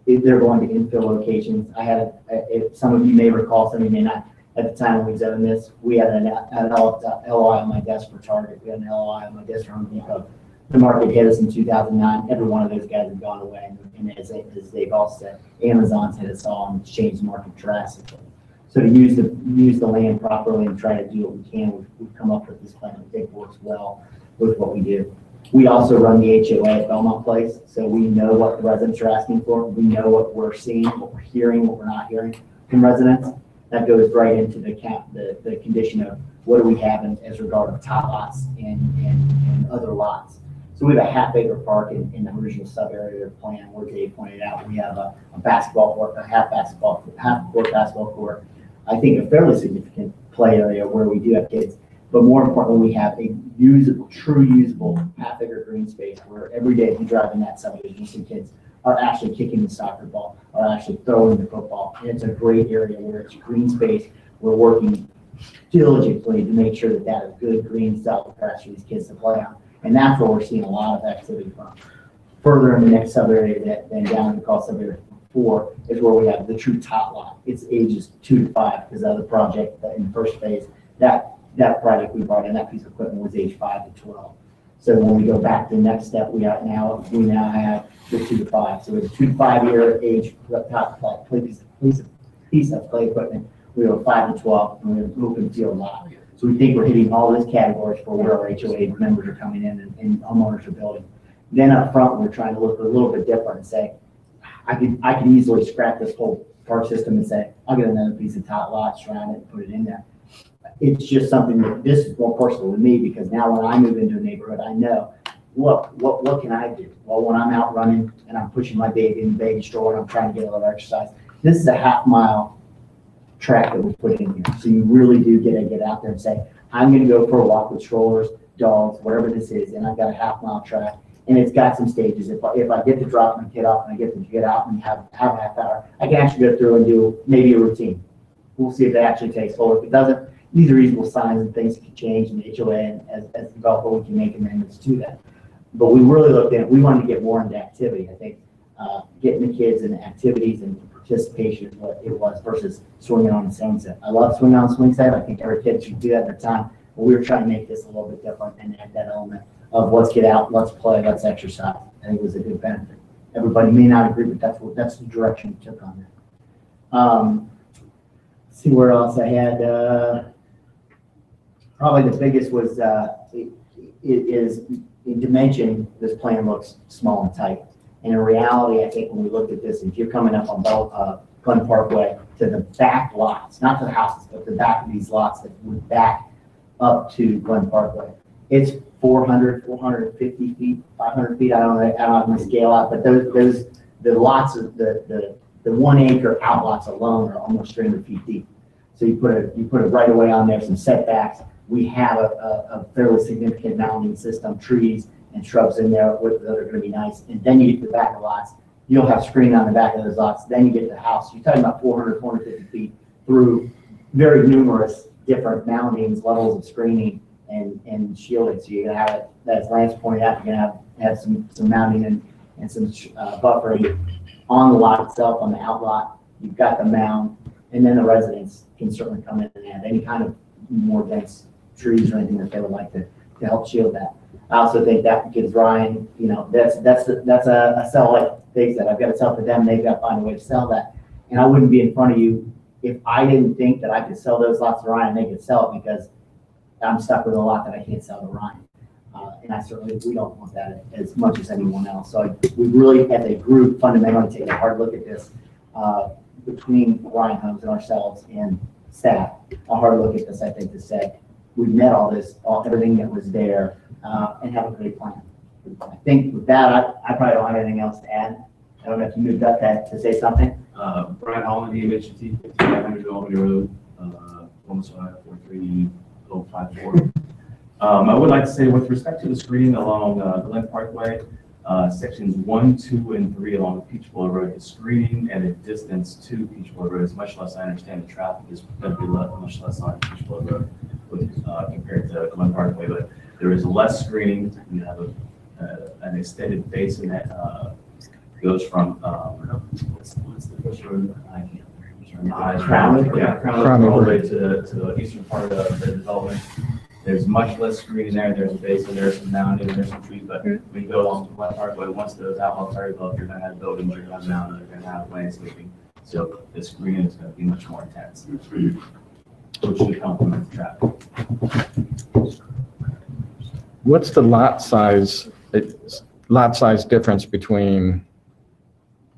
If they're going to infill locations, I had, if some of you may recall, some of you may not, at the time when we zoned this, we had an LOI on my desk for Target. We had an LOI on my desk for Home Depot. The market hit us in 2009. Every one of those guys have gone away. And as they've all said, Amazon's hit us all and changed the market drastically. So to use the land properly and try to do what we can, we've come up with this plan that I think works well with what we do. We also run the HOA at Belmont Place, so we know what the residents are asking for. We know what we're seeing, what we're hearing, what we're not hearing from residents. That goes right into the condition of what do we have as regard to top lots and other lots. So we have a half-acre park in the original sub-area of the plan where Dave pointed out we have a basketball court, a half-court basketball court. I think a fairly significant play area where we do have kids. But more importantly, we have a true usable half-acre green space where every day if you drive in that subdivision, you see kids are actually kicking the soccer ball, are actually throwing the football. And it's a great area where it's green space. We're working diligently to make sure that that is good green stuff for these kids to play on. And that's where we're seeing a lot of activity from. Further in the next sub-area then down to call sub-area 4 is where we have the true top lot. It's ages 2 to 5 because of the project in the first phase. That project we brought in, that piece of equipment was age 5 to 12. So when we go back to the next step, we now have the 2 to 5. So with a 2 to 5 year age top piece of play equipment, we have a 5 to 12, and we have an open field lot. So we think we're hitting all those categories for where our HOA members are coming in and homeowners are building. Then up front, we're trying to look a little bit different and say, I can easily scrap this whole park system and say, I'll get another piece of top lot, surround it, and put it in there. It's just something that this is more personal to me because now when I move into a neighborhood, I know, look, what can I do? Well, when I'm out running and I'm pushing my baby in the baby stroller and I'm trying to get a little exercise, this is a half-mile track that we put in here. So you really do get out there and say, I'm going to go for a walk with strollers, dogs, whatever this is, and I've got a half-mile track. And it's got some stages. If I get to drop my kid off and I get to get out and have a half hour, I can actually go through and do maybe a routine. We'll see if it actually takes hold. If it doesn't, these are reasonable signs and things that can change in the HOA, and as a developer, we can make amendments to that. But we really looked at it. We wanted to get more into activity. I think getting the kids into activities and participation is what it was versus swinging on the swing set. I love swinging on the swing set. I think every kid should do that at their time. But we were trying to make this a little bit different and add that element of let's get out, let's play, let's exercise. I think it was a good benefit. Everybody may not agree, but that's the direction we took on that. See where else I had. Probably the biggest was in dimension, this plan looks small and tight. And in reality, I think when we looked at this, if you're coming up on Glen Parkway to the back lots, not to the houses, but the back of these lots that would back up to Glen Parkway, it's 400, 450 feet, 500 feet. I don't have my scale out, but the lots of the 1 acre outlots alone are almost 300 feet deep. So you put a right of way on there, some setbacks. We have a fairly significant mounting system, trees and shrubs in there that are going to be nice. And then you get to the back of lots. You'll have screening on the back of those lots. Then you get to the house. You're talking about 400, 450 feet through very numerous different mountings, levels of screening and shielding. So you're going to have it, as Lance pointed out, you're going to have some mounting and some buffering on the lot itself, on the outlot. You've got the mound, and then the residents can certainly come in and add any kind of more dense trees or anything that they would like to help shield that. I also think that gives Ryan, you know, that's a sell, like they said, I've got to sell to them, they've got to find a way to sell that. And I wouldn't be in front of you if I didn't think that I could sell those lots to Ryan, they could sell it because I'm stuck with a lot that I can't sell to Ryan. And I certainly, we don't want that as much as anyone else. So we really, as a group, fundamentally take a hard look at this between Ryan Homes and ourselves and staff, a hard look at this, I think, to say, we've met all this, everything that was there, and have a great plan. I think with that, I probably don't have anything else to add. I don't know if you moved up to say something. Brian Holland, EMHT, 5500 Albany Road, Columbus, Ohio, 43054. I would like to say with respect to the screening along Glen Parkway, sections 1, 2, and 3 along Peach Bowl Road, the screening and the distance to Peach Bowl Road is much less. I understand the traffic is going to be much less on Peach Bowl Road compared to Glen Parkway, but there is less screening. You have an extended basin that goes from what's the first road? I can't remember. Crown all the way to the eastern part of the development. There's much less screening there. There's a basin, there's some mounting, there's some trees, but when you go along to Glen Parkway, once those outlets are developed, you're going to have buildings, you're going to have mountains, you're going to have landscaping. So the screening is going to be much more intense, which should complement the traffic. What's the lot size difference between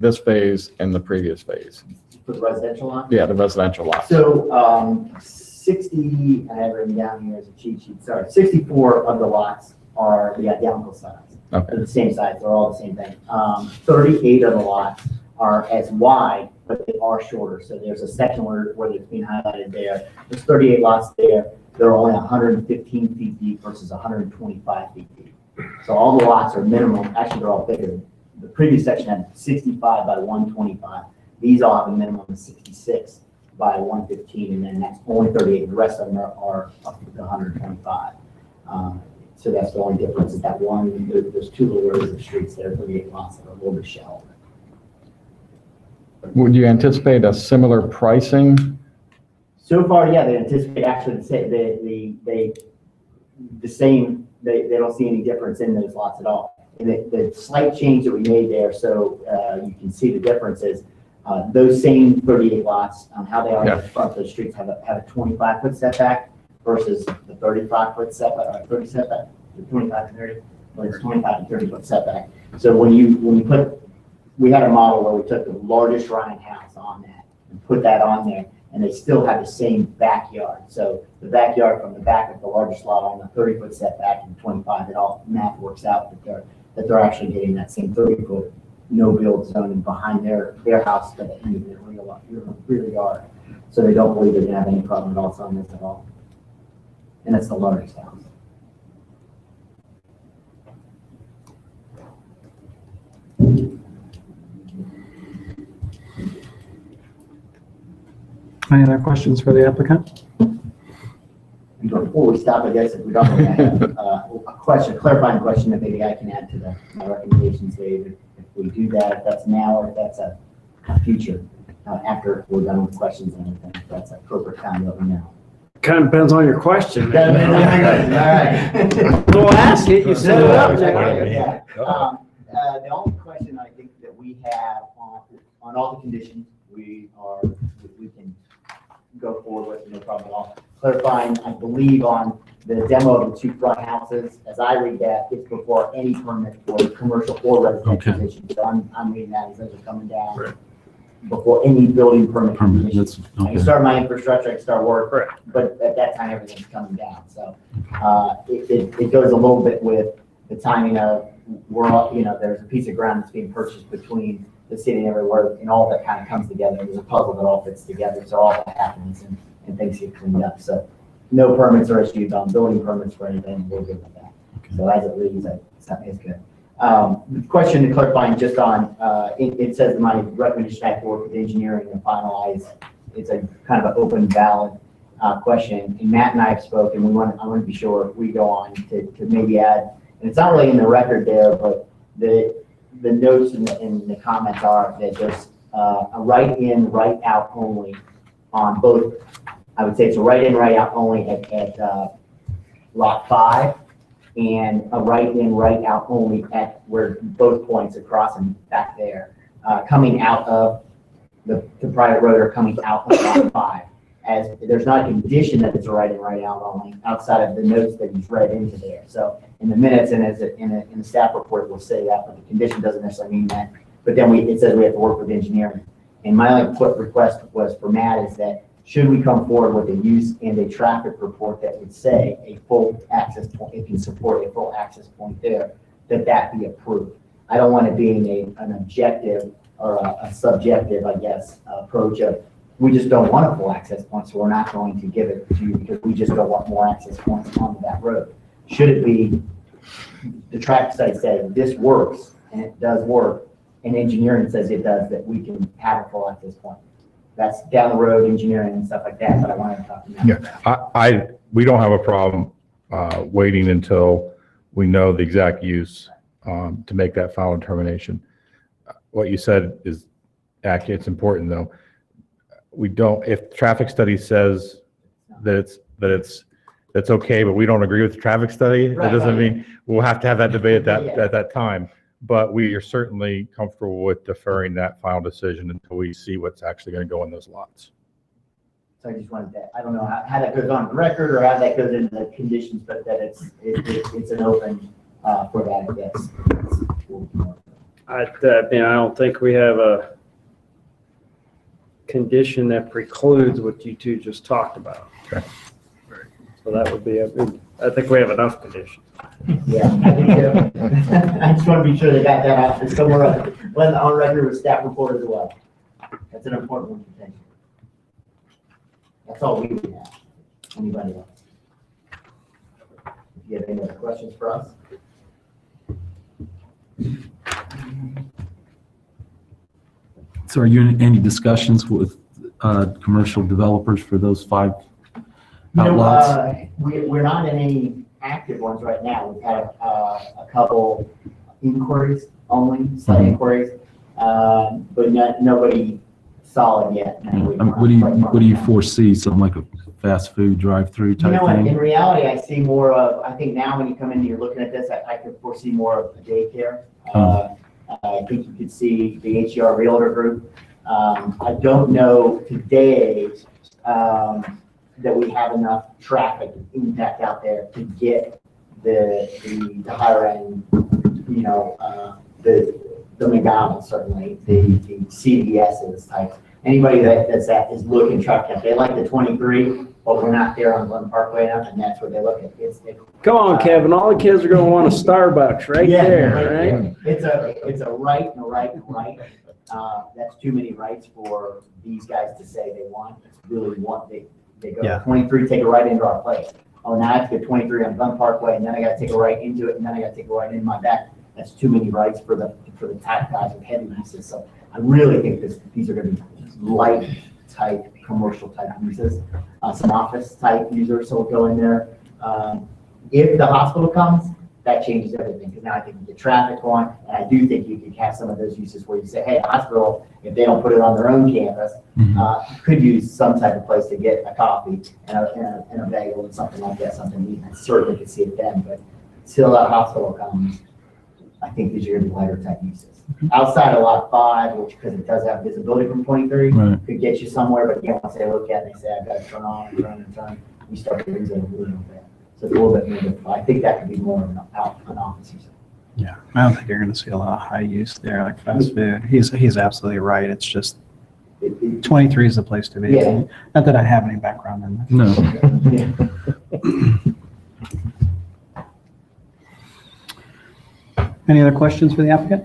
this phase and the previous phase? For the residential lot? Yeah, the residential lot. So 60, I have written down here as a cheat sheet, sorry, 64 of the lots are the identical size. Okay. They're the same size, they're all the same thing. 38 of the lots are as wide, but they are shorter. So there's a section where it's being highlighted there. There's 38 lots there. They're only 115 feet deep versus 125 feet deep. So all the lots are minimum, actually they're all bigger. The previous section had 65 by 125. These all have a minimum of 66 by 115, and then that's only 38. The rest of them are up to 125. So that's the only difference is that one, there's 2 little rows of streets there, 38 lots that are a little bit shallower. Would you anticipate a similar pricing? So far, yeah, they anticipate actually the same, they don't see any difference in those lots at all. And the slight change that we made there, so you can see the differences. Those same 38 lots, how they are in the front of the streets have a 25-foot setback versus the 35-foot setback, or 30 setback, 25 and 30, or it's 25 and 30-foot setback. So when you put, we had a model where we took the largest Ryan house on that and put that on there, and they still have the same backyard. So the backyard from the back of the largest lot on the 30-foot setback and 25, it all math works out that they're actually getting that same 30-foot no-build zone behind their house at the end of their rear yard. So they don't believe they're going to have any problem at all on this at all. And it's the largest house. Any other questions for the applicant? And before we stop, I guess if we don't have a clarifying question that maybe I can add to my recommendations, Dave, if we do that, if that's now or if that's a future, after we're done with questions and everything, if that's an appropriate time, let me know. Kind of depends on your question. All right. We'll ask it, you set it up. Yeah. The only question I think that we have on all the conditions, we can go forward with, no problem at all. Clarifying, I believe on the demo of the 2 front houses, as I read that, it's before any permit for commercial or residential conditions. So I'm reading that as those are coming down. Right. Before any building permit conditions. That's, I can start my infrastructure, I can start work, but at that time, everything's coming down. So it goes a little bit with the timing of, there's a piece of ground that's being purchased between the city and everywhere, and all that kind of comes together. There's a puzzle that all fits together, so all that happens and things get cleaned up. So no permits are issued on building permits for anything. We're good with that. So as it reads, something is good. The question to clarifying just on, it says in my recommendation I have to work with engineering and finalize. It's a kind of an open, valid question. And Matt and I have spoken. I want to be sure we go on to maybe add, and it's not really in the record there, but the notes and the comments are that there's a right in, right out only on both. I would say it's a right in, right out only at lot 5, and a right in, right out only at where both points across and back there, coming out of the private road or coming out of lot 5. As there's not a condition that it's a right in, right out only outside of the notes that he's read into there. So in the minutes and in the staff report, we'll say that, but the condition doesn't necessarily mean that. But then it says we have to work with engineering. And my request was for Matt is that should we come forward with a use and a traffic report that would say a full access point, it can support a full access point there, that be approved. I don't want it being an objective or a subjective, I guess, approach of we just don't want a full access point, so we're not going to give it to you because we just don't want more access points onto that road. Should it be the traffic study says this works and it does work, and engineering says it does, that we can have a full access point. That's down the road, engineering and stuff like that, but I wanted to talk to you. Yeah, we don't have a problem waiting until we know the exact use to make that final determination. What you said is accurate. It's important though. We don't, if traffic study says that it's okay, but we don't agree with the traffic study, that doesn't mean we'll have to have that debate at that time. But we are certainly comfortable with deferring that final decision until we see what's actually going to go in those lots. So I just wanted that, I don't know how that goes on the record or how that goes into the conditions, but that it's an open for that, I guess. I don't think we have a condition that precludes what you two just talked about. Okay. So that would be, I think we have enough conditions. Yeah, I think so. I just want to be sure they got that out somewhere on record with staff report as well. That's an important one to think. That's all we would have. Anybody else? If you have any other questions for us? So are you in any discussions with commercial developers for those 5 outlots? We're not in any active ones right now. We've had a couple inquiries only, slight inquiries, but nobody solid yet. What do you foresee? Something like a fast food drive-through type thing? In reality, I see more of, I think now when you come in and you're looking at this, I could foresee more of a daycare. I think you could see the HER Realtor Group. I don't know today that we have enough traffic impact out there to get the higher end, the McDonald's certainly, the CVS's type. Anybody is looking truck count. They like the 23, but we're not there on Glen Parkway enough, and that's what they look at. Come on, Kevin. All the kids are going to want a Starbucks right there, right? It's a right and a right and a right. That's too many rights for these guys to say they want. It's really they go 23, take a right into our place. Oh, now I have to get 23 on Glen Parkway, and then I got to take a right into it, and then I got to take a right in my back. That's too many rights for the type guys with heavy uses. So I really think these are going to be light type, commercial type uses, some office type users. So we'll go in there. If the hospital comes, that changes everything because now I think you get traffic going, and I do think you could have some of those uses where you say, hey, the hospital, if they don't put it on their own campus, could use some type of place to get a coffee and a bagel and something like that, something neat. I certainly could see it then, but till that hospital comes, I think these are going to be lighter type uses. Outside of lot 5, which because it does have visibility from 23, could get you somewhere, but again, once they look at it, they say, I've got to turn on and turn and turn, we start to lose it a little bit. So it's a little bit more difficult. I think that could be more of an office use. Yeah, I don't think you're going to see a lot of high use there, like fast food. He's absolutely right. It's just 23 is the place to be. Yeah. Not that I have any background in that. No. Any other questions for the applicant?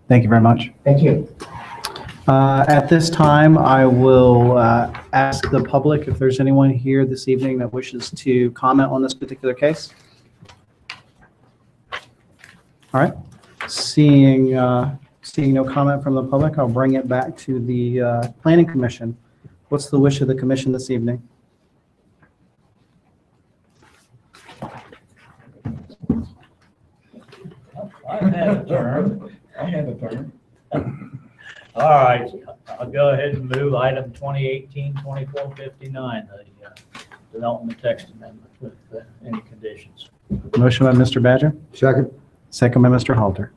Thank you very much. Thank you. At this time, I will ask the public if there's anyone here this evening that wishes to comment on this particular case. All right. Seeing no comment from the public, I'll bring it back to the Planning Commission. What's the wish of the commission this evening? I had a turn. I had a turn. All right, I'll go ahead and move item 2018-2459, the development text amendment with any conditions. Motion by Mr. Badger, Second? second by Mr. Halter.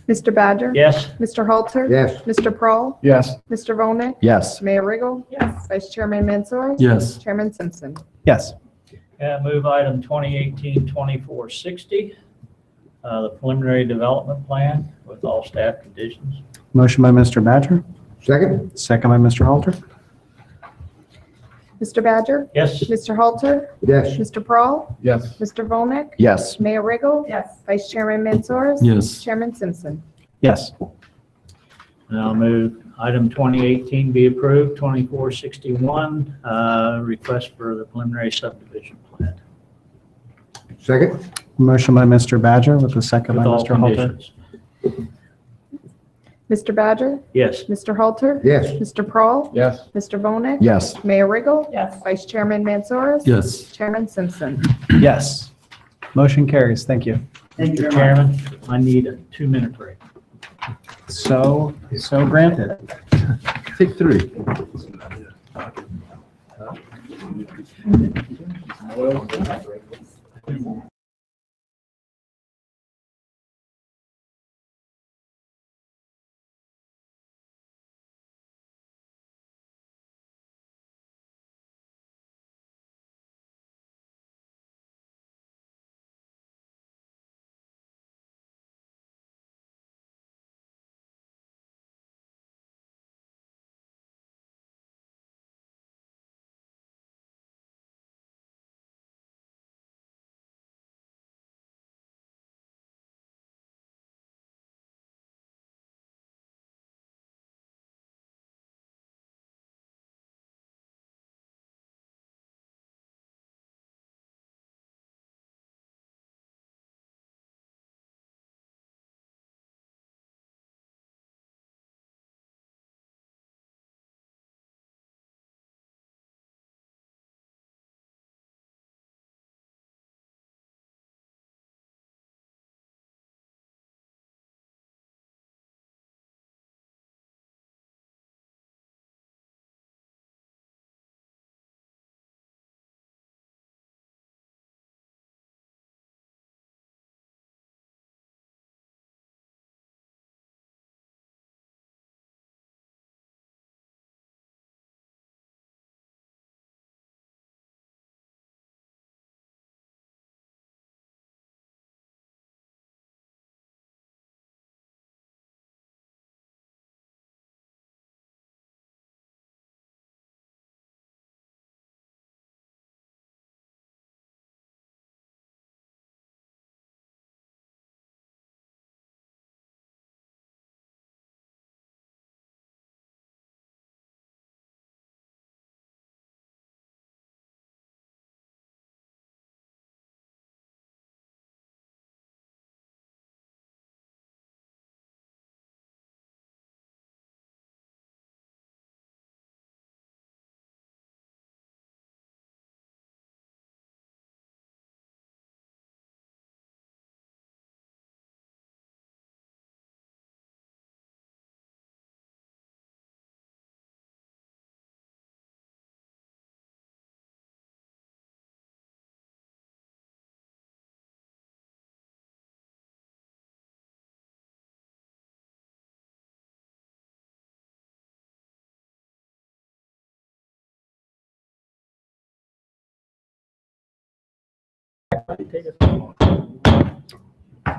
Mr. Badger? Yes. Mr. Halter? Yes. Mr. Prohl? Yes. Mr. Volnick? Yes. Mayor Riggle? Yes. Vice Chairman Mansour? Yes. Chairman Simpson? Yes. Yeah, move item 2018-2460, the preliminary development plan with all staff conditions. Motion by Mr. Badger, Second? second by Mr. Halter. Mr. Badger? Yes. Mr. Halter? Yes. Mr. Prohl? Yes. Mr. Volnick? Yes. Mayor Riggle? Yes. Vice Chairman Mansour? Yes. Chairman Simpson? Yes. And I'll move item 2018 be approved, 2461, request for the preliminary subdivision plan Second? Motion by Mr. Badger with the second by with all Mr. Halter. conditions. Mr. Badger? Yes. Mr. Halter? Yes. Mr. Prohl? Yes. Mr. Volnick? Yes. Mayor Riggle? Yes. Vice Chairman Mansour? Yes. Chairman Simpson? Yes. Motion carries. Thank you. Thank you, Chairman. I need a 2-minute break. So granted. Take 3.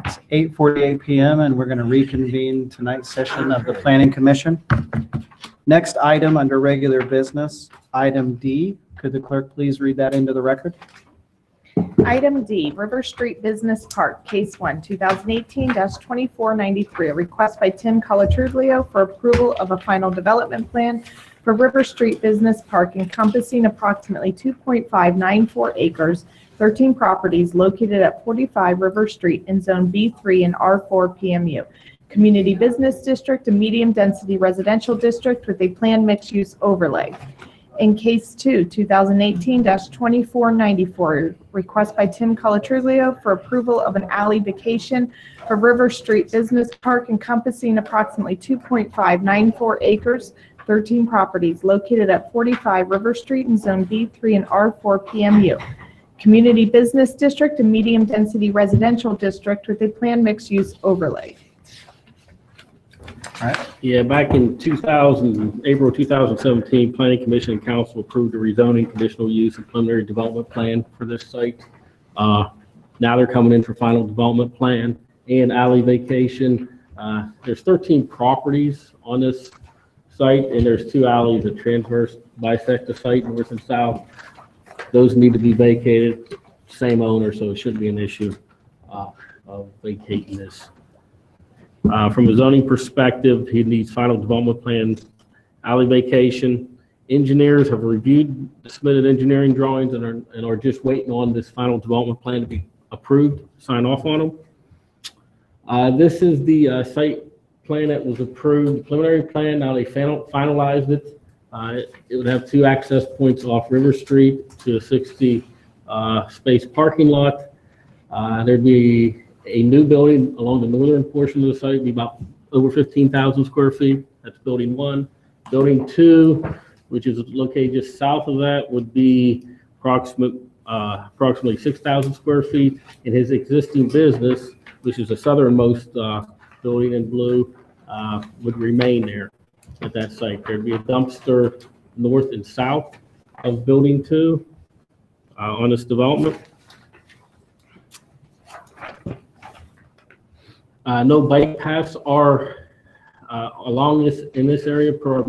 It's 8:48 PM and we're going to reconvene tonight's session of the Planning Commission. Next item under regular business, item D. Could the clerk please read that into the record? Item D, River Street Business Park, Case 1, 2018-2493, a request by Tim Colatruglio for approval of a final development plan for River Street Business Park encompassing approximately 2.594 acres, 13 properties located at 45 River Street in Zone B3 and R4 PMU, Community Business District, a medium-density residential district with a planned mixed-use overlay. In Case 2, 2018-2494, request by Tim Colatrulio for approval of an alley vacation for River Street Business Park encompassing approximately 2.594 acres, 13 properties located at 45 River Street in Zone B3 and R4 PMU. Community Business District and Medium Density Residential District with a planned mixed-use overlay. Yeah, back in April 2017, Planning Commission and Council approved a rezoning conditional use and preliminary development plan for this site. Now they're coming in for final development plan and alley vacation. There's 13 properties on this site, and there's 2 alleys that transverse bisect the site north and south. Those need to be vacated, same owner, so it shouldn't be an issue of vacating this. From a zoning perspective, he needs final development plan, alley vacation. Engineers have reviewed the submitted engineering drawings and are just waiting on this final development plan to be approved, sign off on them. This is the site plan that was approved, preliminary plan. Now they finalized it. It would have 2 access points off River Street to a 60 space parking lot. There'd be a new building along the northern portion of the site, be about over 15,000 square feet. That's building 1. Building 2, which is located just south of that, would be approximately 6,000 square feet. And his existing business, which is the southernmost building in blue, would remain there at that site. There'd be a dumpster north and south of building 2 on this development. No bike paths are along in this area per our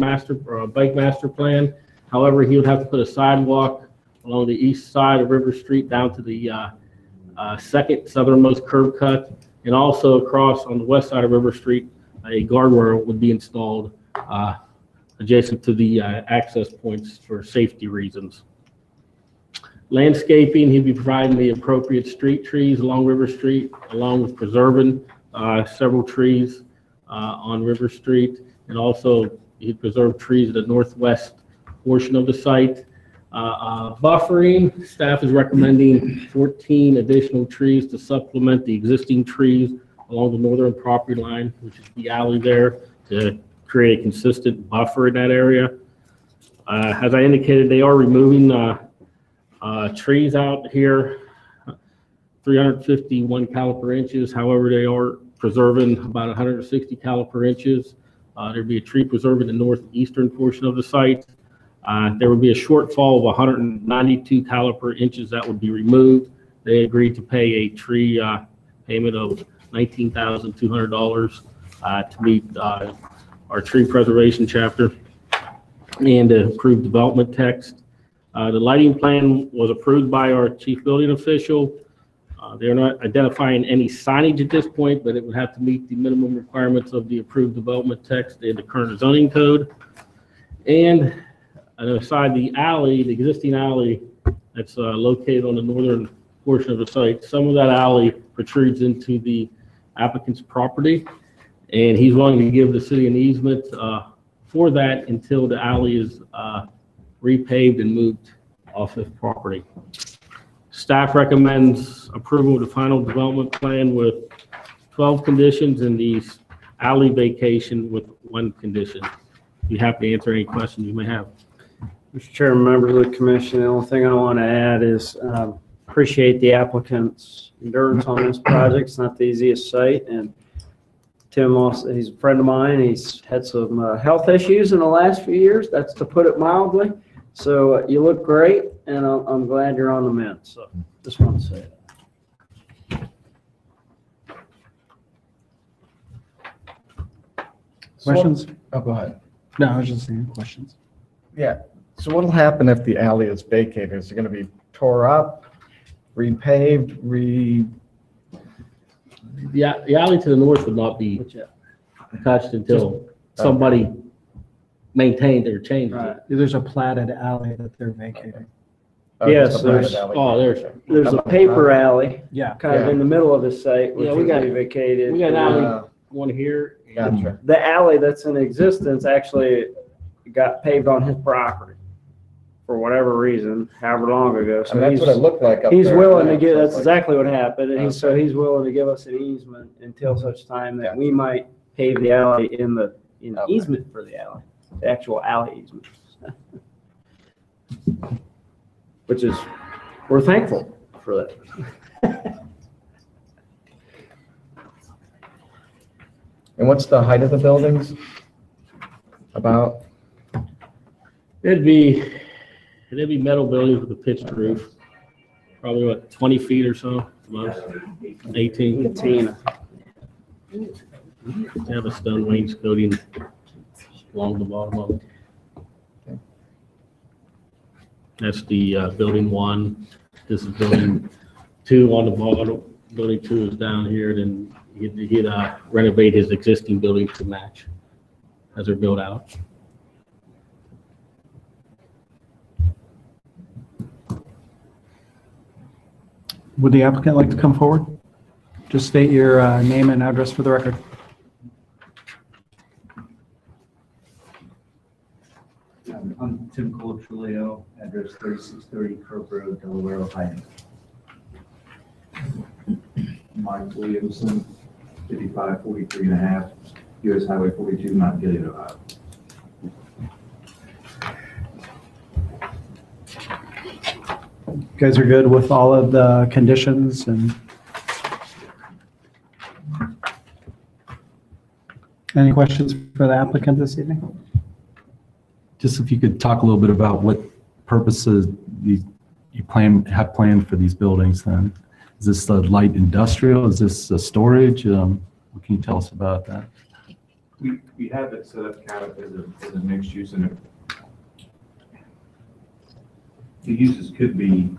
bike master plan. However, he would have to put a sidewalk along the east side of River Street down to the second southernmost curb cut, and also across on the west side of River Street, a guardrail would be installed adjacent to the access points for safety reasons. Landscaping, he'd be providing the appropriate street trees along River Street, along with preserving several trees on River Street, and also he'd preserve trees at the northwest portion of the site. Buffering, staff is recommending 14 additional trees to supplement the existing trees along the northern property line, which is the alley there, to create a consistent buffer in that area. As I indicated, they are removing trees out here, 351 caliper inches. However, they are preserving about 160 caliper inches. There'd be a tree preserve in the northeastern portion of the site. There would be a shortfall of 192 caliper inches that would be removed. They agreed to pay a tree payment of $19,200 to meet our tree preservation chapter and to approve development text. The lighting plan was approved by our chief building official. They're not identifying any signage at this point, but it would have to meet the minimum requirements of the approved development text in the current zoning code. And aside the alley, the existing alley that's located on the northern portion of the site, some of that alley protrudes into the applicant's property, and he's willing to give the city an easement for that until the alley is repaved and moved off his property. Staff recommends approval of the final development plan with 12 conditions and the alley vacation with 1 condition. Be happy to answer any questions you may have. Mr. Chairman, members of the commission, the only thing I want to add is appreciate the applicant's endurance on this project. It's not the easiest site, and Tim also, he's a friend of mine. He's had some health issues in the last few years. That's to put it mildly. So you look great, and I'm glad you're on the mend. So just want to say that. Questions? Oh, go ahead. No, I was just saying questions. Yeah, so what'll happen if the alley is vacated? Is it gonna be tore up, repaved, The alley to the north would not be touched until somebody maintained or changed it. There's a platted alley that they're vacating. Yes, there's a paper alley. Yeah. Kind of in the middle of the site, which Yeah, we got vacated. We got an alley, one here. Gotcha. The alley that's in existence actually got paved on his property. for whatever reason, however long ago. So And that's what it looked like up there. He's willing to give, So it's that's like- exactly what happened, and so Okay. he's willing to give us an easement until such time that we might pave the alley in the, easement for the alley, the actual alley easement. Which is, we're thankful for that. And what's the height of the buildings? About? It'd be metal buildings with a pitched roof, probably what, 20 feet or so, most, 18. They have a stone wainscoting along the bottom of it. That's the building 1. This is building 2 on the bottom. Building 2 is down here, then he'd renovate his existing building to match as they're built out. Would the applicant like to come forward? Just state your name and address for the record. I'm Tim Colapulio, address 3630 Curve Road, Delaware, Ohio. Mike Williamson, 5543 and a half, US Highway 42, Mount Gilead, Ohio. You guys are good with all of the conditions and any questions for the applicant this evening? Just if you could talk a little bit about what purposes you have planned for these buildings then. Is this a light industrial? Is this a storage? What can you tell us about that? We have it set up kind of as a mixed use, and the uses could be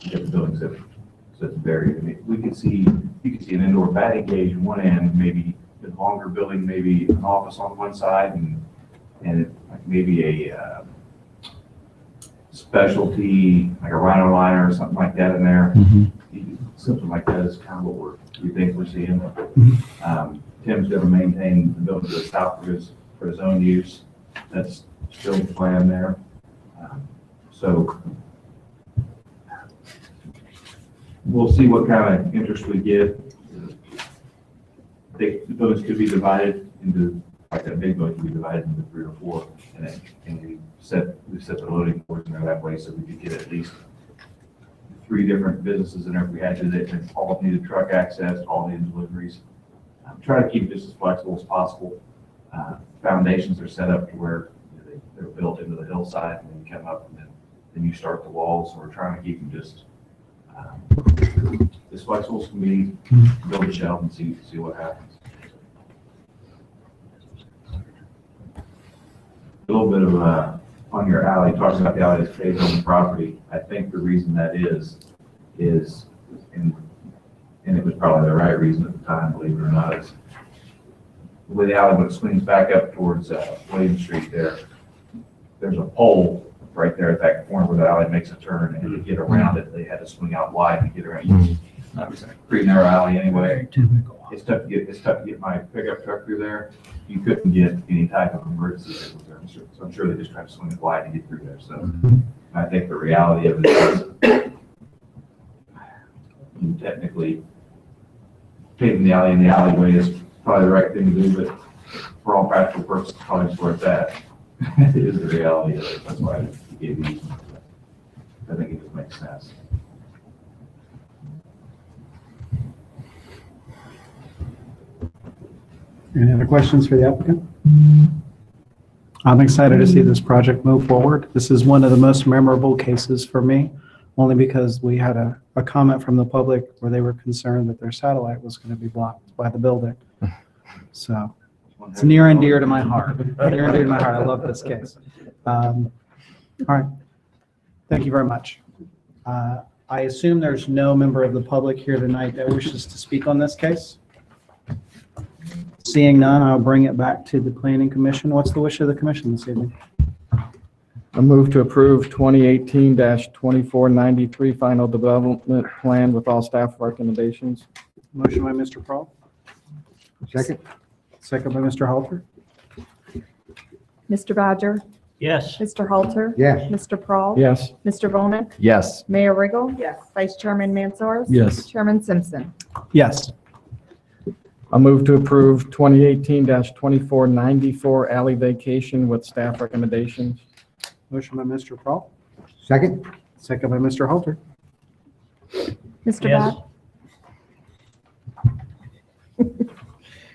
different buildings that's varied. I mean, you could see an indoor batting cage in one end, maybe a longer building, maybe an office on one side, and like maybe a specialty, like a rhino liner or something like that in there. Something like that is kind of what we think we're seeing. Tim's going to maintain the building to the south for his own use. That's still the plan there. So we'll see what kind of interest we get. The buildings could be divided into, like that big building could be divided into 3 or 4, and we set the loading ports in there that way so we could get at least 3 different businesses in there if we had to. They all needed truck access, all needed deliveries. Try to keep it just as flexible as possible. Foundations are set up to where they're built into the hillside, and then you come up, and then you start the walls. So we're trying to keep them just as flexible as can be. Build a shelf and see what happens. A little bit of on your alley, talking about the alley that's paved on the property. I think the reason that is, and it was probably the right reason at the time, believe it or not, is the way the alley, when it swings back up towards William Street there's a pole right there at that corner where the alley makes a turn, and to get around it, they had to swing out wide to get around. It's a pretty narrow alley anyway. It's tough to get my pickup truck through there. You couldn't get any type of emergency vehicle there. So I'm sure they just try to swing it wide to get through there. So I think the reality of it is technically paving the alley in the alleyway is probably the right thing to do, but for all practical purposes, probably where it's at. It is the reality of it. That's why I gave you. I think it just makes sense. Any other questions for the applicant? I'm excited to see this project move forward. This is one of the most memorable cases for me, only because we had a comment from the public where they were concerned that their satellite was going to be blocked by the building. So it's near and dear to my heart. Near and dear to my heart. I love this case. All right. Thank you very much. I assume there's no member of the public here tonight that wishes to speak on this case. Seeing none, I'll bring it back to the Planning Commission. What's the wish of the commission this evening? I move to approve 2018-2493 final development plan with all staff recommendations. Motion by Mr. Prohl. Second. Second by Mr. Halter. Mr. Badger, Yes. Mr. Halter? Yes. Mr. Prahl? Yes. Mr. Volnek? Yes. Mayor Riggle? Yes. Vice Chairman Mansour? Yes. Chairman Simpson? Yes. I move to approve 2018-2494 alley vacation with staff recommendations. Motion by Mr. Prahl, Second? second by Mr. Halter. Mr. Yes. Bott?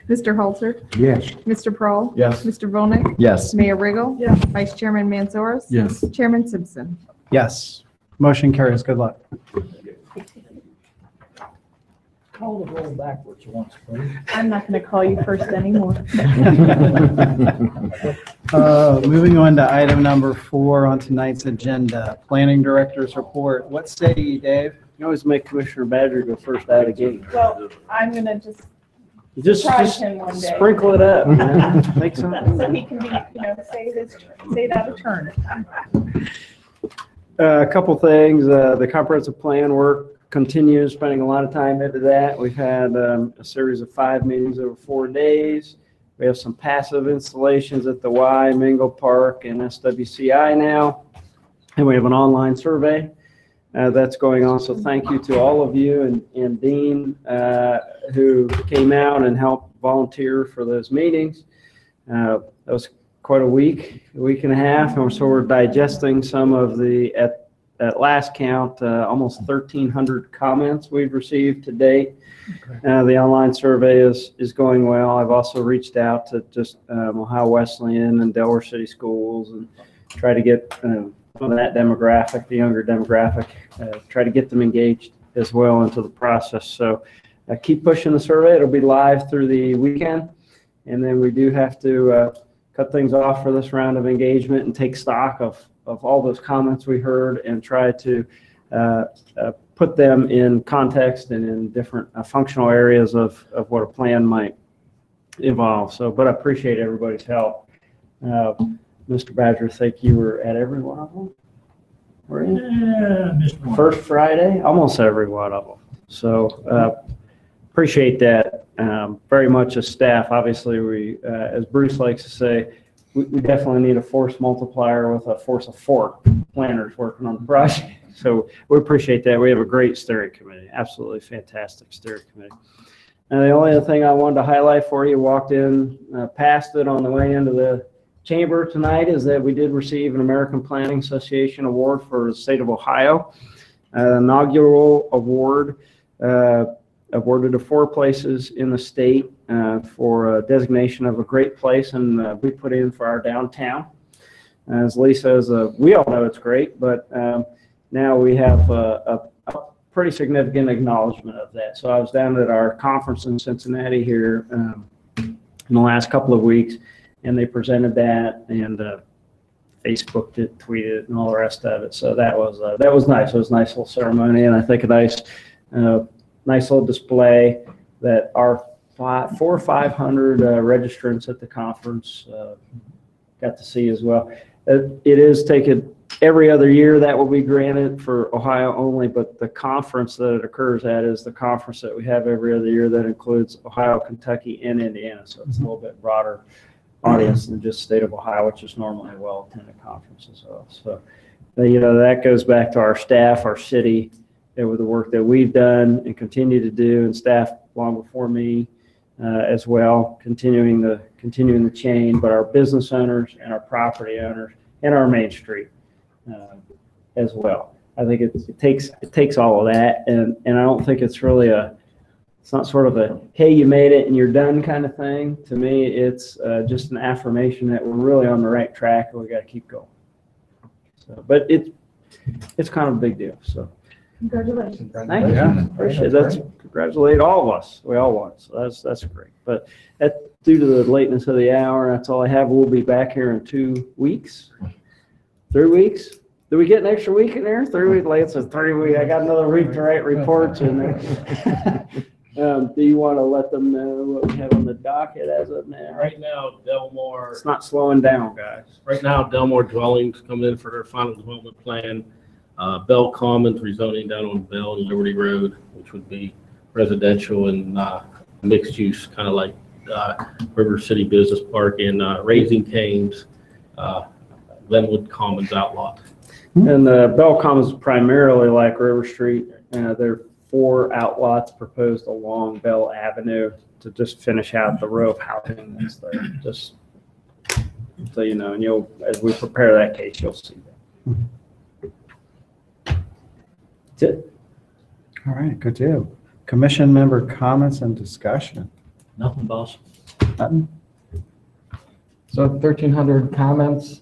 Mr. Halter? Yes. Mr. Prahl? Yes. Mr. Volnek? Yes. Mayor Riggle? Yes. Vice Chairman Mansour? Yes. Chairman Simpson? Yes. Motion carries. Good luck. Call the roll backwards once, please. I'm not going to call you first anymore. Moving on to item number 4 on tonight's agenda, Planning Director's Report. What say ye, Dave? You always make Commissioner Badger go first out of the gate. Well, I'm going to just Just surprise him one day. sprinkle it up, man. Make some. So he can be, say it out of turn. A couple things, the comprehensive plan work continues, spending a lot of time into that. We've had a series of 5 meetings over 4 days. We have some passive installations at the Y, Mingo Park, and SWCI now. And we have an online survey that's going on. So thank you to all of you and Dean who came out and helped volunteer for those meetings. That was quite a week and a half, and so we're digesting some of the, at last count, almost 1,300 comments we've received to date. The online survey is going well. I've also reached out to just Ohio Wesleyan and Delaware City Schools and try to get some of that demographic, the younger demographic, try to get them engaged as well into the process. So keep pushing the survey. It'll be live through the weekend, and then we do have to cut things off for this round of engagement and take stock of all those comments we heard and try to put them in context and in different functional areas of what a plan might involve. So, but I appreciate everybody's help. Mr. Badger, I think you were at every one of them? Were you? Yeah, missed one. First Friday, almost every one of them. So appreciate that very much as staff. Obviously, we, as Bruce likes to say, we definitely need a force multiplier with a force of 4 planners working on the project. So we appreciate that. We have a great steering committee, absolutely fantastic steering committee. And the only other thing I wanted to highlight for you, walked in, past it on the way into the chamber tonight, is that we did receive an American Planning Association award for the state of Ohio, inaugural award awarded to 4 places in the state for a designation of a great place, and we put in for our downtown. As Lee says, we all know it's great, but now we have a pretty significant acknowledgement of that. So I was down at our conference in Cincinnati here in the last couple of weeks, and they presented that and Facebooked it, tweeted it, and all the rest of it. So that was nice. It was a nice little ceremony, and I think a nice little display that our 400 or 500 registrants at the conference got to see as well. It is taken every other year. That will be granted for Ohio only, but the conference that it occurs at is the conference that we have every other year that includes Ohio, Kentucky, and Indiana. So it's a little bit broader audience than just state of Ohio, which is normally a well-attended conference as well. So, that goes back to our staff, our city, with the work that we've done and continue to do, and staff long before me as well, continuing the chain, but our business owners and our property owners and our Main Street as well. I think it takes all of that, and I don't think it's really it's not sort of a, hey, you made it and you're done kind of thing. To me, it's just an affirmation that we're really on the right track and we got to keep going. So, but it's kind of a big deal. So. Congratulations. Thank you. Appreciate that. Congratulate all of us. We all won. So that's great. But due to the lateness of the hour, that's all I have. We'll be back here in 2 weeks. 3 weeks. Did we get an extra week in there? 3 weeks late. So 3 weeks. I got another week to write reports in there. Do you want to let them know what we have on the docket as of now? Right now, Delmar. It's not slowing down, guys. Right now, Delmar Dwellings coming in for their final development plan. Bell Commons rezoning down on Bell and Liberty Road, which would be residential and mixed use, kind of like River City Business Park, and Raising Cane's Glenwood Commons outlot. And Bell Commons primarily like River Street. There are 4 outlots proposed along Bell Avenue to just finish out the row of housing that's there. Just so you know, and you'll, as we prepare that case, you'll see that. That's it. All right, good deal. Commission member comments and discussion. Nothing, boss. Nothing? So 1,300 comments,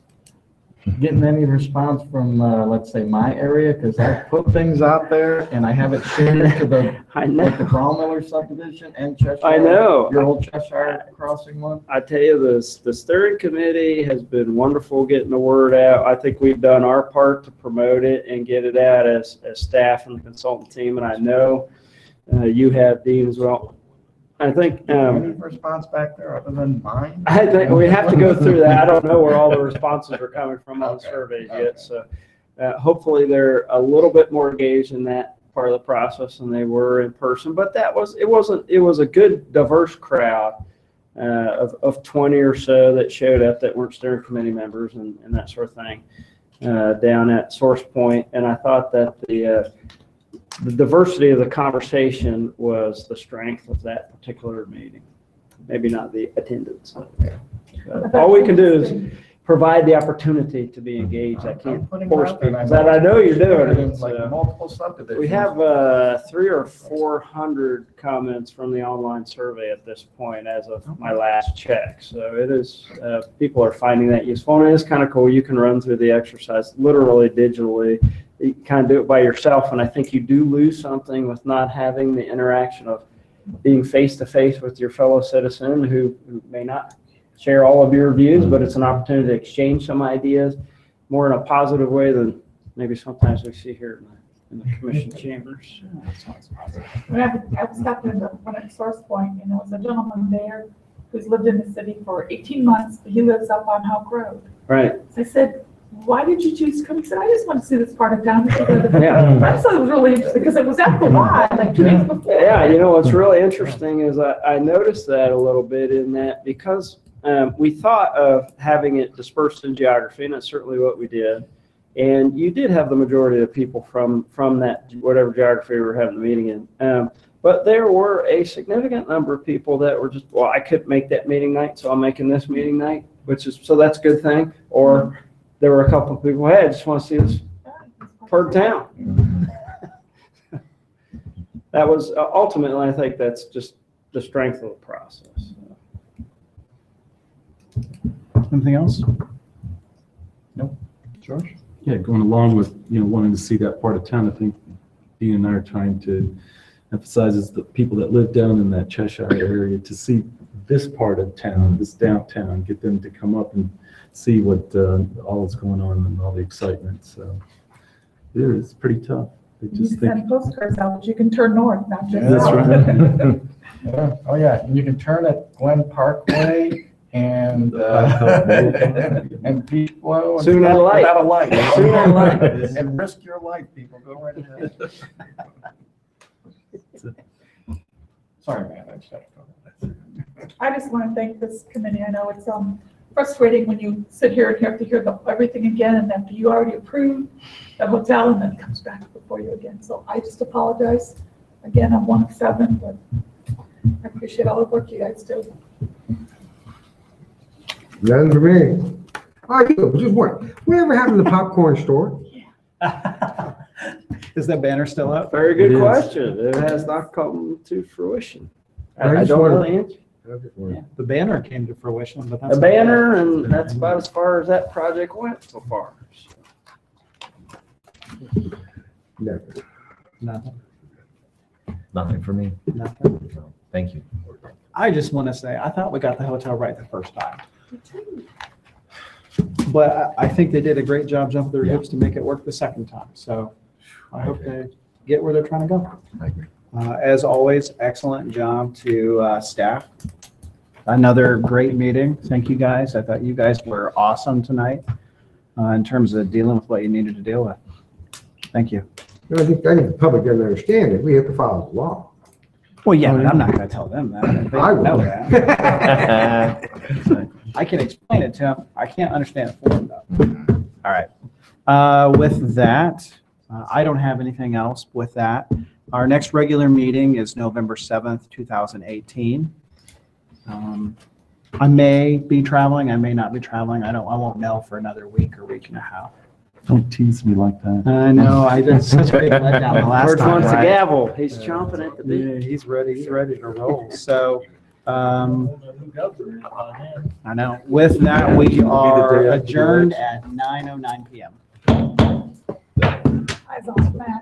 getting any response from, let's say, my area? Because I put things out there and I have it shared to the, I know. like the Cromwell subdivision and Cheshire. I know. Your old Cheshire crossing one. I tell you, the steering committee has been wonderful getting the word out. I think we've done our part to promote it and get it out as staff and the consultant team, and I know you have, Dean, as well. I think. Any response back there other than mine? I think we have to go through that. I don't know where all the responses are coming from on the surveys yet, so hopefully they're a little bit more engaged in that part of the process than they were in person. But it was a good diverse crowd of 20 or so that showed up that weren't steering committee members and that sort of thing down at Source Point. And I thought that the diversity of the conversation was the strength of that particular meeting. Maybe not the attendance. But all we can do is provide the opportunity to be engaged. I can't force people. That I know you're doing it. Like multiple subdivisions. We have 300 or 400 comments from the online survey at this point as of my last check. So it is, people are finding that useful. And it is kind of cool. You can run through the exercise literally digitally. You can kind of do it by yourself. And I think you do lose something with not having the interaction of being face-to-face with your fellow citizen who may not share all of your views, but it's an opportunity to exchange some ideas more in a positive way than maybe sometimes we see here in the commission chambers. When I was up in one at Source Point, and there was a gentleman there who's lived in the city for 18 months, but he lives up on Hawk Road. Right. So I said, why did you choose to come? He said, I just want to see this part of town. Yeah. I thought it was really interesting because it was at the Y, like 2 days before. Yeah, you know, what's really interesting is I noticed that a little bit in that because we thought of having it dispersed in geography, and that's certainly what we did. And you did have the majority of people from that, whatever geography we were having the meeting in. But there were a significant number of people that were just, well, I couldn't make that meeting night, so I'm making this meeting night, so that's a good thing. Or there were a couple of people, hey, I just want to see this part of town. That was ultimately, I think that's just the strength of the process. Anything else? No. George? Yeah, going along with, wanting to see that part of town, I think Dean and I are trying to emphasize is the people that live down in that Cheshire area to see this part of town, this downtown, get them to come up and see what all is going on and all the excitement. So it's pretty tough. They You just can think, send postcards out, but you can turn north, not just That's south. right. Yeah. Oh, yeah, and you can turn at Glen Parkway and Peak Flow. and Soon at a light. Without a light. Soon at a light. And risk your life, people, go right ahead. Sorry, man, I just have to go. I just want to thank this committee. I know it's frustrating when you sit here and you have to hear everything again, and after you already approved the hotel, and then it comes back before you again. So I just apologize. Again, I'm 1 of 7, but I appreciate all the work you guys do. None for me. Oh, just what? Whatever happened to the popcorn store? Is that banner still up? Very It good is. question. It has not come to fruition. I just don't wondered. know the answer. Yeah, the banner came to fruition, but that's A banner, and that's about as far as that project went so far. Never. Nothing. Nothing for me. Nothing. So, thank you. I just want to say, I thought we got the hotel right the first time. But I think they did a great job jumping through hoops to make it work the second time. So I hope they get where they're trying to go. I agree. As always, excellent job to staff. Another great meeting. Thank you, guys. I thought you guys were awesome tonight in terms of dealing with what you needed to deal with. Thank you. I think the public doesn't understand it. We have to follow the law. Well, yeah, but I'm not going to tell them that. They I will. know that. I can explain it to them. I can't understand it for them, though. All right. With that, I don't have anything else with that. Our next regular meeting is November 7th, 2018. I may be traveling, I may not be traveling. I won't know for another week or week and a half. Don't tease me like that. I know, I did such a big letdown the last George time. wants the right? gavel. He's chomping at the bit. Yeah, he's ready to roll. So, I know. With that, we are adjourned at 9:09 PM. Eyes off Matt.